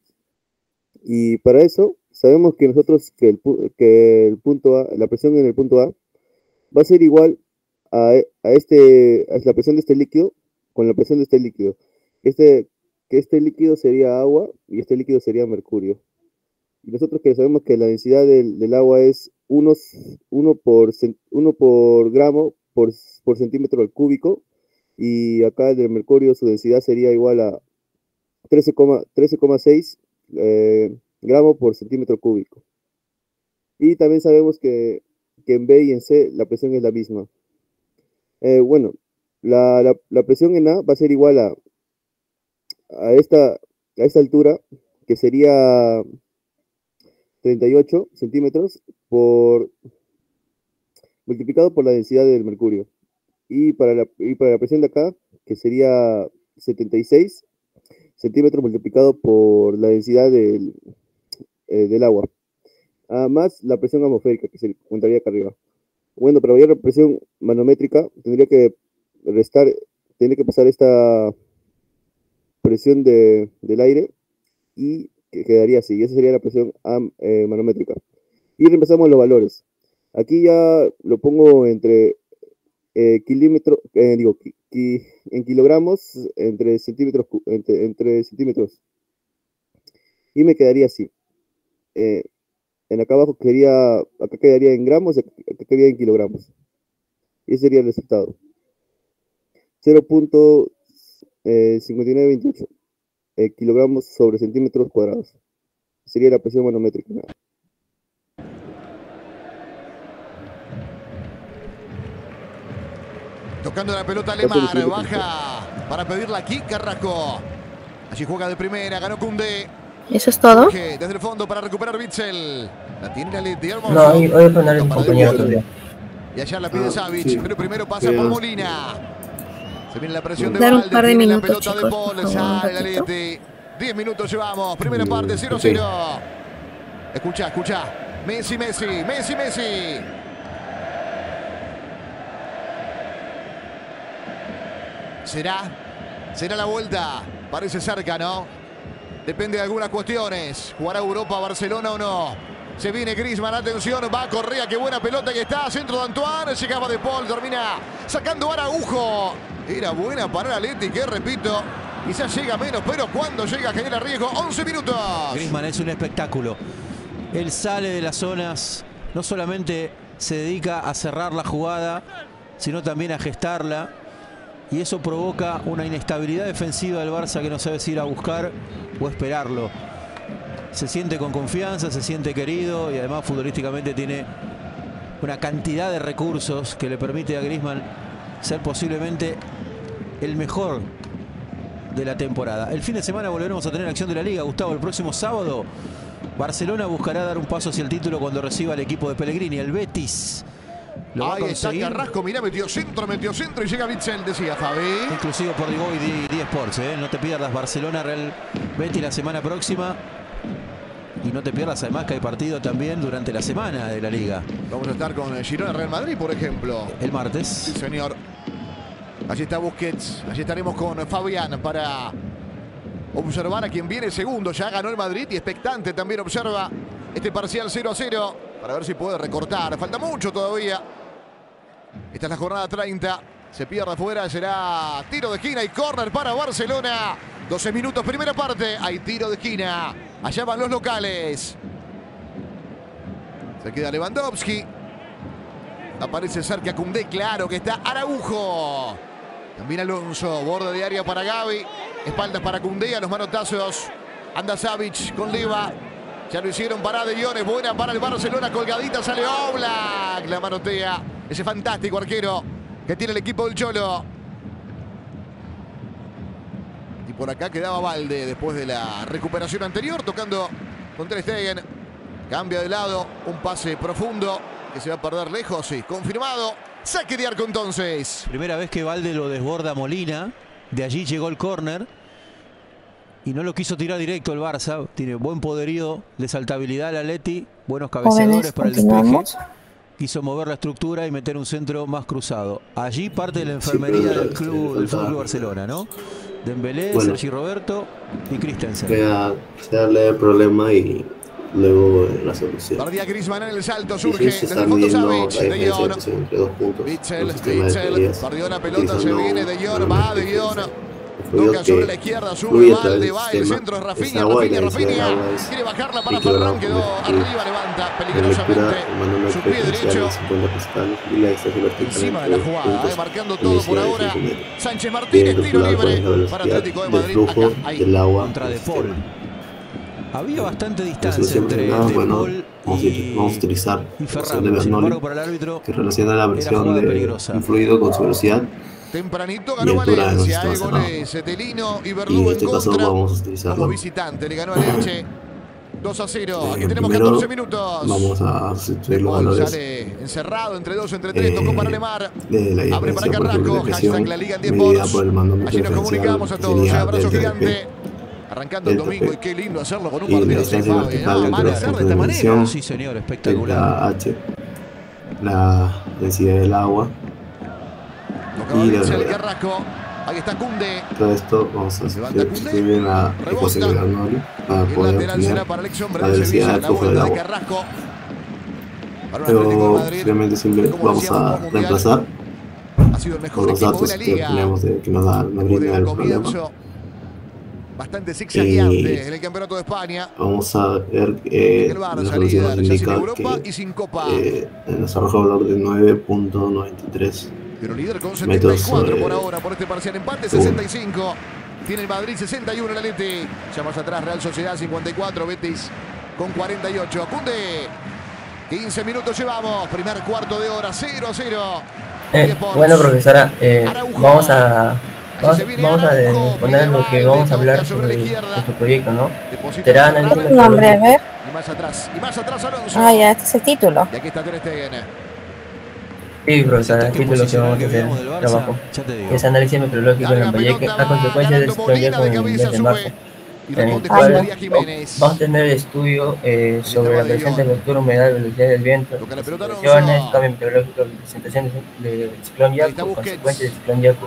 y para eso sabemos que el punto A, la presión en el punto A va a ser igual a la presión de este líquido con la presión de este líquido. Que este líquido sería agua y este líquido sería mercurio. Y nosotros que sabemos que la densidad del agua es 1 por gramo por centímetro al cúbico, y acá el del mercurio su densidad sería igual a 13,6 gramos por centímetro cúbico. Y también sabemos que en B y en C la presión es la misma. Bueno, la presión en A va a ser igual a esta altura, que sería 38 centímetros multiplicado por la densidad del mercurio. Y para la presión de acá, que sería 76 centímetros multiplicado por la densidad del agua, más la presión atmosférica, que se encontraría acá arriba. Bueno, para hallar la presión manométrica tendría que pasar esta presión del aire, y que quedaría así, y esa sería la presión manométrica. Y reemplazamos los valores. Aquí ya lo pongo entre en kilogramos entre centímetros, y me quedaría así. En acá abajo acá quedaría en gramos, acá quedaría en kilogramos, y ese sería el resultado: 0.5928 kilogramos sobre centímetros cuadrados. Sería la presión manométrica. Tocando la pelota Lemar, baja para pedirla aquí Carrasco. Allí juega de primera, ganó Koundé. ¿Eso es todo? Desde el fondo para recuperar Witzel. La tiene la Leti, hermoso. No, hoy voy a poner el compañero todavía. Y allá la pide Savic, pero primero pasa por Molina. Se viene la presión de Dar un Valde, par de tiene la minutos, pelota chicos, de Paul, por favor, sale la Leti. 10 minutos llevamos, primera parte 0-0. Escucha. Messi. ¿Será la vuelta? Parece cerca, ¿no? Depende de algunas cuestiones. ¿Jugará Europa, Barcelona o no? Se viene Griezmann, atención, va Correa, qué buena pelota que está, centro de Antoine, llegaba de Paul, termina sacando a Araujo. Era buena para el Atlético, que repito, quizás llega menos, pero cuando llega genera riesgo. 11 minutos. Griezmann es un espectáculo. Él sale de las zonas, no solamente se dedica a cerrar la jugada, sino también a gestarla. Y eso provoca una inestabilidad defensiva del Barça que no sabe si ir a buscar o esperarlo. Se siente con confianza, se siente querido, y además futbolísticamente tiene una cantidad de recursos que le permite a Griezmann ser posiblemente el mejor de la temporada. El fin de semana volveremos a tener acción de la Liga, Gustavo. El próximo sábado Barcelona buscará dar un paso hacia el título cuando reciba al equipo de Pellegrini, el Betis. Ahí está Carrasco, mirá, metió centro y llega Witzel, decía Fabi. Inclusive por Digo y 10 Sports, no te pierdas Barcelona Real Betis la semana próxima. Y no te pierdas además que hay partido también durante la semana de la Liga. Vamos a estar con Girona Real Madrid, por ejemplo. El martes. Sí, señor. Allí está Busquets. Allí estaremos con Fabián para observar a quien viene segundo. Ya ganó el Madrid y expectante también observa este parcial 0-0 para ver si puede recortar. Falta mucho todavía. Esta es la jornada 30. Se pierde afuera. Será tiro de esquina y córner para Barcelona. 12 minutos, primera parte. Hay tiro de esquina. Allá van los locales. Se queda Lewandowski. Aparece cerca Koundé. Claro que está Araujo. También Alonso. Borde de área para Gavi. Espaldas para Koundé. A los manotazos anda Savic con Leva. Ya lo hicieron para De Jong, es buena para el Barcelona, colgadita, sale Oblak, la manotea, ese fantástico arquero que tiene el equipo del Cholo. Y por acá quedaba Valde después de la recuperación anterior, tocando con Ter Stegen. Cambia de lado, un pase profundo que se va a perder lejos, sí, confirmado. Saque de arco entonces. Primera vez que Valde lo desborda a Molina, de allí llegó el córner. Y no lo quiso tirar directo el Barça. Tiene buen poderío de saltabilidad el Atleti. Buenos cabeceadores para el despeje. Quiso mover la estructura y meter un centro más cruzado. Allí parte de la enfermería del club, del Fútbol Barcelona, ¿no? Dembélé, Sergi Roberto y Christensen. Darle el problema y luego la solución. Perdía Griezmann en el salto, surge se desde el están fondo viendo Savic, De Jong. entre 2 puntos. Witzel, perdió una pelota, se viene De Jong, va De Jong. Toca sobre la izquierda, sube Valde, va el centro, Rafinha, quiere bajarla para Ferran, quedó arriba, levanta peligrosamente su pie derecho. Encima de la jugada, marcando todo por ahora. Sánchez Martínez, tiro libre para Atlético de Madrid. Acá, ahí. Contra De Paul. Había bastante distancia entre De Paul vamos a utilizar y Ferran. de Bernoli, que relaciona la versión de un fluido con su velocidad. Tempranito ganó Valencia, hay goles de Lino y Verdú en contra. Como visitante le ganó a Leche 2-0. Aquí tenemos 14 minutos. Vamos a sustituir los valores. Sale encerrado entre 2, entre 3, tocó para Lemar. Abre para por Carrasco, hashtag la Liga en 10 Sports. Allí nos comunicamos a todos. Un abrazo gigante. Arrancando el domingo y qué lindo hacerlo con un partido así, amanecer de esta manera. Sí, señor, espectacular. La H, la densidad del agua. Y la Carrasco. Ahí está Koundé. Todo esto vamos a sustituir en la ecuación de Bernoli para poder obtener la densidad del flujo del agua. Pero simplemente vamos a reemplazar con los datos que tenemos que nos brindan el problema. Bastante zigzagueante en el campeonato de España. Vamos a ver la solución nos indica que nos arroja un valor de 9.93 pero líder con 74 por ahora por este parcial empate, 65. Tiene el Madrid 61 el Atleti. Ya más atrás Real Sociedad 54, Betis con 48. Koundé. 15 minutos llevamos, primer cuarto de hora, 0-0. Bueno, profesora, vamos a poner lo que vamos a hablar sobre nuestro proyecto, ¿no? Será ¿Tu nombre, a ver? Y más atrás Alonso. Ah, ya, este es el título. Y aquí está Ter Stegen. Sí, profesora, el título que vamos a hacer trabajo es análisis meteorológico en Lambayeque a consecuencia del ciclón Yaku en el mes de marzo, en el cual vamos a tener estudio sobre la presente temperatura, humedad, velocidad del viento, precipitaciones, cambio meteorológico, presentaciones del ciclón Yaku, consecuencias del ciclón Yaku.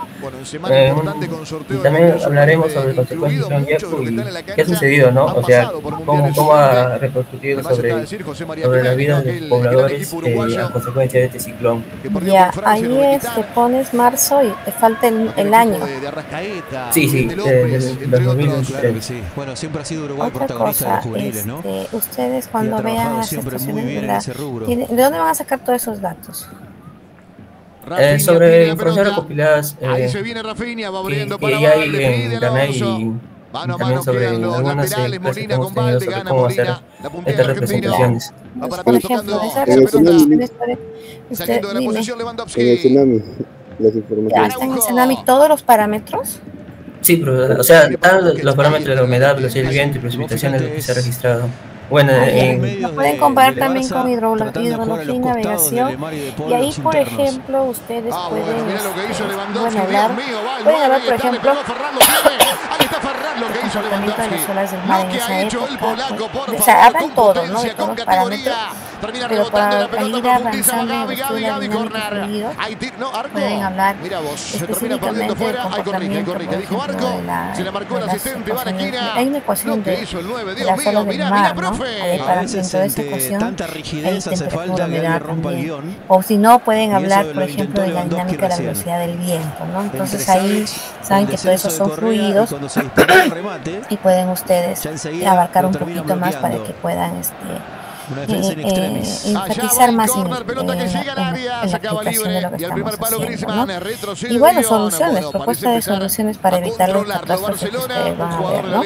Y también hablaremos sobre consecuencias del ciclón Yaku y qué ha sucedido, ¿no? O sea, cómo ha repercutido sobre la vida de los pobladores a consecuencia de este ciclón. Ya, ahí te pones marzo y te falta el año. Sí, del 2023. Bueno, siempre ha sido Uruguay Otra protagonista de cosa, los juveniles, ¿no? Ustedes cuando vean las estaciones, ¿de dónde van a sacar todos esos datos? Sobre informaciones recopiladas ahí se viene Rafinha, va abriendo que ya hay en internet y también sobre algunas clases que hemos tenido sobre cómo hacer estas representaciones. Por ejemplo, esas representaciones, saliendo de la posición Lewandowski. En el tsunami, las informaciones. ¿Ya están en el tsunami todos los parámetros? Sí, pero, o sea, están los parámetros de la humedad, velocidad del viento y precipitaciones de lo que se ha registrado. Bueno, lo pueden comparar también con hidrología y navegación. Y ahí, por ejemplo, ustedes pueden hablar, por ejemplo, comportamiento de las olas del mar en esa época. O sea, hablan todos, ¿no? De todos los parámetros. Pero para ir avanzando en el estudio de la dinámica de fluidos, pueden hablar específicamente del comportamiento, por ejemplo, de las ecuaciones. Hay una ecuación de las olas del mar, ¿no? Para dentro de esta ecuación tanta rigidez hace falta que alguien rompa el guión. O si no, pueden hablar, por ejemplo, de la dinámica de la velocidad del viento, ¿no? Entonces ahí saben que todo eso son fluidos y pueden ustedes abarcar un poquito más para que puedan enfatizar más en la aplicación de lo que estamos haciendo, ¿no? Y bueno, soluciones, propuestas de soluciones para evitar los catástrofes que ustedes van a ver, ¿no?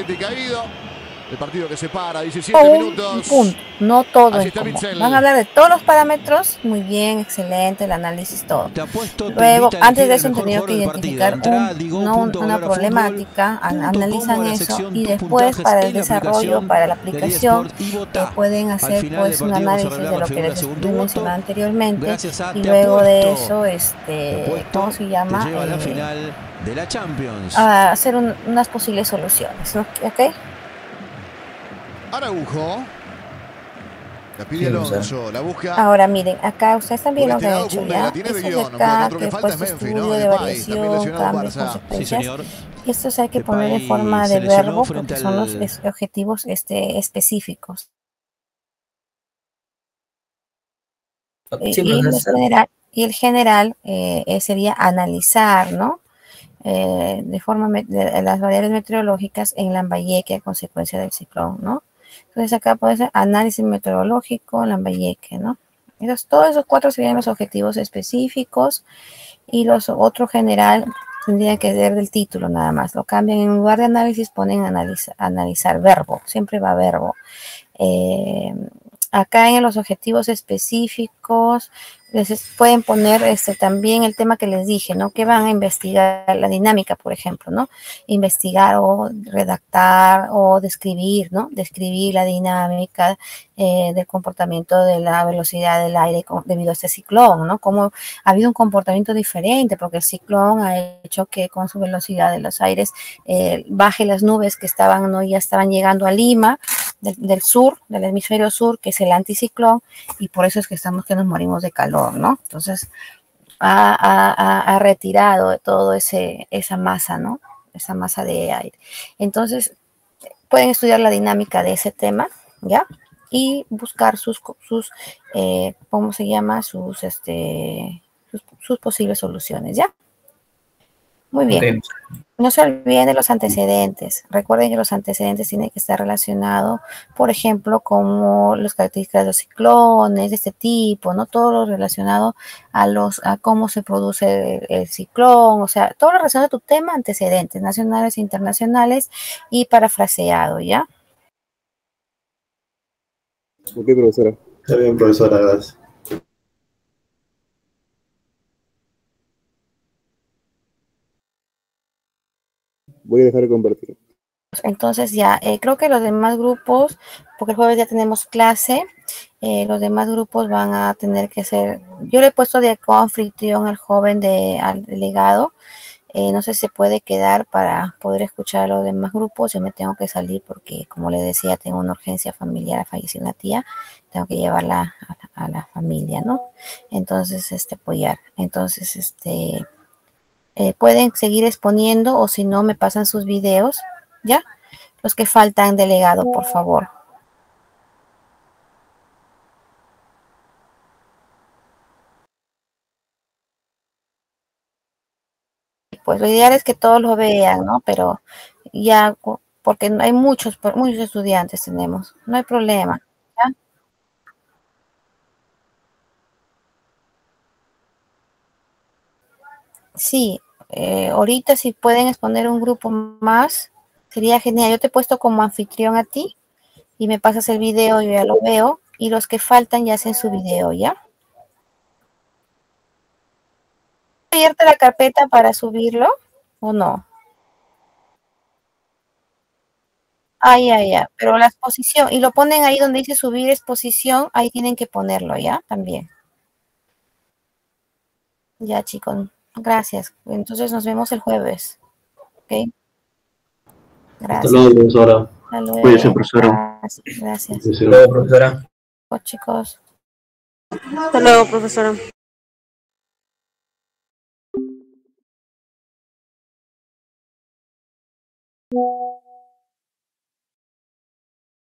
El partido que se para, 17 Un minutos. punto, no todo Allí en está común. Bitzel. Van a hablar de todos los parámetros, muy bien, excelente, el análisis, todo. Te Luego, invita a antes de elegir eso al han mejor tenido que jugador del partido. identificar Entrá, digo, una punto, una valor a problemática, analizan com o la eso sección y tus después puntajes para el en la desarrollo, aplicación para la del aplicación, eSport y votá. pueden Al hacer final pues del un partido vamos a análisis de revelar la lo que figura les según tu mencionaba voto. anteriormente Gracias a y Te luego de Apuesto. eso, Te Apuesto ¿cómo se te llama? lleva a la final de la Champions. A hacer unas posibles soluciones, ¿no? ¿Ok? Araujo. La pide Alonso, la busca. Ahora miren, acá ustedes también por lo este han lado hecho Cumbre, ya. la tiene de Esto de guión, pero acá, otro que que he falta puesto es Memphis, estudio ¿no? de Depay, también variación, lesionado en cambios, Barça. consecuencias. Sí, señor. Estos hay que Depay poner en forma se de lesionó verbo frente porque son los al- objetivos específicos. Sí, Y, profesor. el general sería analizar, ¿no? De forma de las variables meteorológicas en Lambayeque a consecuencia del ciclón, ¿no? Entonces acá puede ser análisis meteorológico, Lambayeque, ¿no? Todos esos cuatro serían los objetivos específicos y los otros general tendrían que ser del título nada más. Lo cambian en lugar de análisis, ponen analizar verbo, siempre va verbo. Acá en los objetivos específicos pueden poner también el tema que les dije, ¿no? Que van a investigar la dinámica, por ejemplo, ¿no? Investigar o redactar o describir, ¿no? Describir la dinámica del comportamiento de la velocidad del aire debido a este ciclón, ¿no? Cómo ha habido un comportamiento diferente porque el ciclón ha hecho que con su velocidad de los aires baje las nubes que estaban, ¿no? Ya estaban llegando a Lima, del sur, del hemisferio sur, que es el anticiclón, y por eso es que que nos morimos de calor, ¿no? Entonces, ha retirado de todo esa masa, ¿no? Esa masa de aire. Entonces, pueden estudiar la dinámica de ese tema, ¿ya? Y buscar ¿cómo se llama? Sus posibles soluciones, ¿ya? Muy bien. Ok. No se olviden de los antecedentes. Recuerden que los antecedentes tienen que estar relacionados, por ejemplo, como las características de los ciclones, de este tipo, ¿no? Todo lo relacionado a cómo se produce el ciclón, o sea, todo lo relacionado a tu tema, antecedentes nacionales e internacionales y parafraseado, ¿ya? Ok, profesora. Está bien, profesora, gracias. Voy a dejar de compartir. Entonces ya, creo que los demás grupos, porque el jueves ya tenemos clase, los demás grupos van a tener que ser, yo le he puesto de coanfitrión al joven al delegado, no sé si se puede quedar para poder escuchar a los demás grupos, yo me tengo que salir porque, como le decía, tengo una urgencia familiar, falleció una tía, tengo que llevarla a la familia, ¿no? Entonces, apoyar. Entonces, pueden seguir exponiendo o si no me pasan sus videos, ¿ya? Los que faltan, delegado, por favor. Pues lo ideal es que todos lo vean, ¿no? Pero ya, porque hay muchos estudiantes tenemos, no hay problema, ¿ya? Sí, ahorita si pueden exponer un grupo más, sería genial. Yo te he puesto como anfitrión a ti y me pasas el video, yo ya lo veo, y los que faltan ya hacen su video, ¿ya? ¿Abierta la carpeta para subirlo o no? Ya, pero la exposición, y lo ponen ahí donde dice subir exposición, ahí tienen que ponerlo, ¿ya? También. Ya, chicos, gracias. Entonces nos vemos el jueves, ¿ok? Gracias. Hasta luego, profesora. Hasta luego. Cuídese, profesora. Gracias. Hasta luego, profesora. Chicos. Hasta luego, profesora.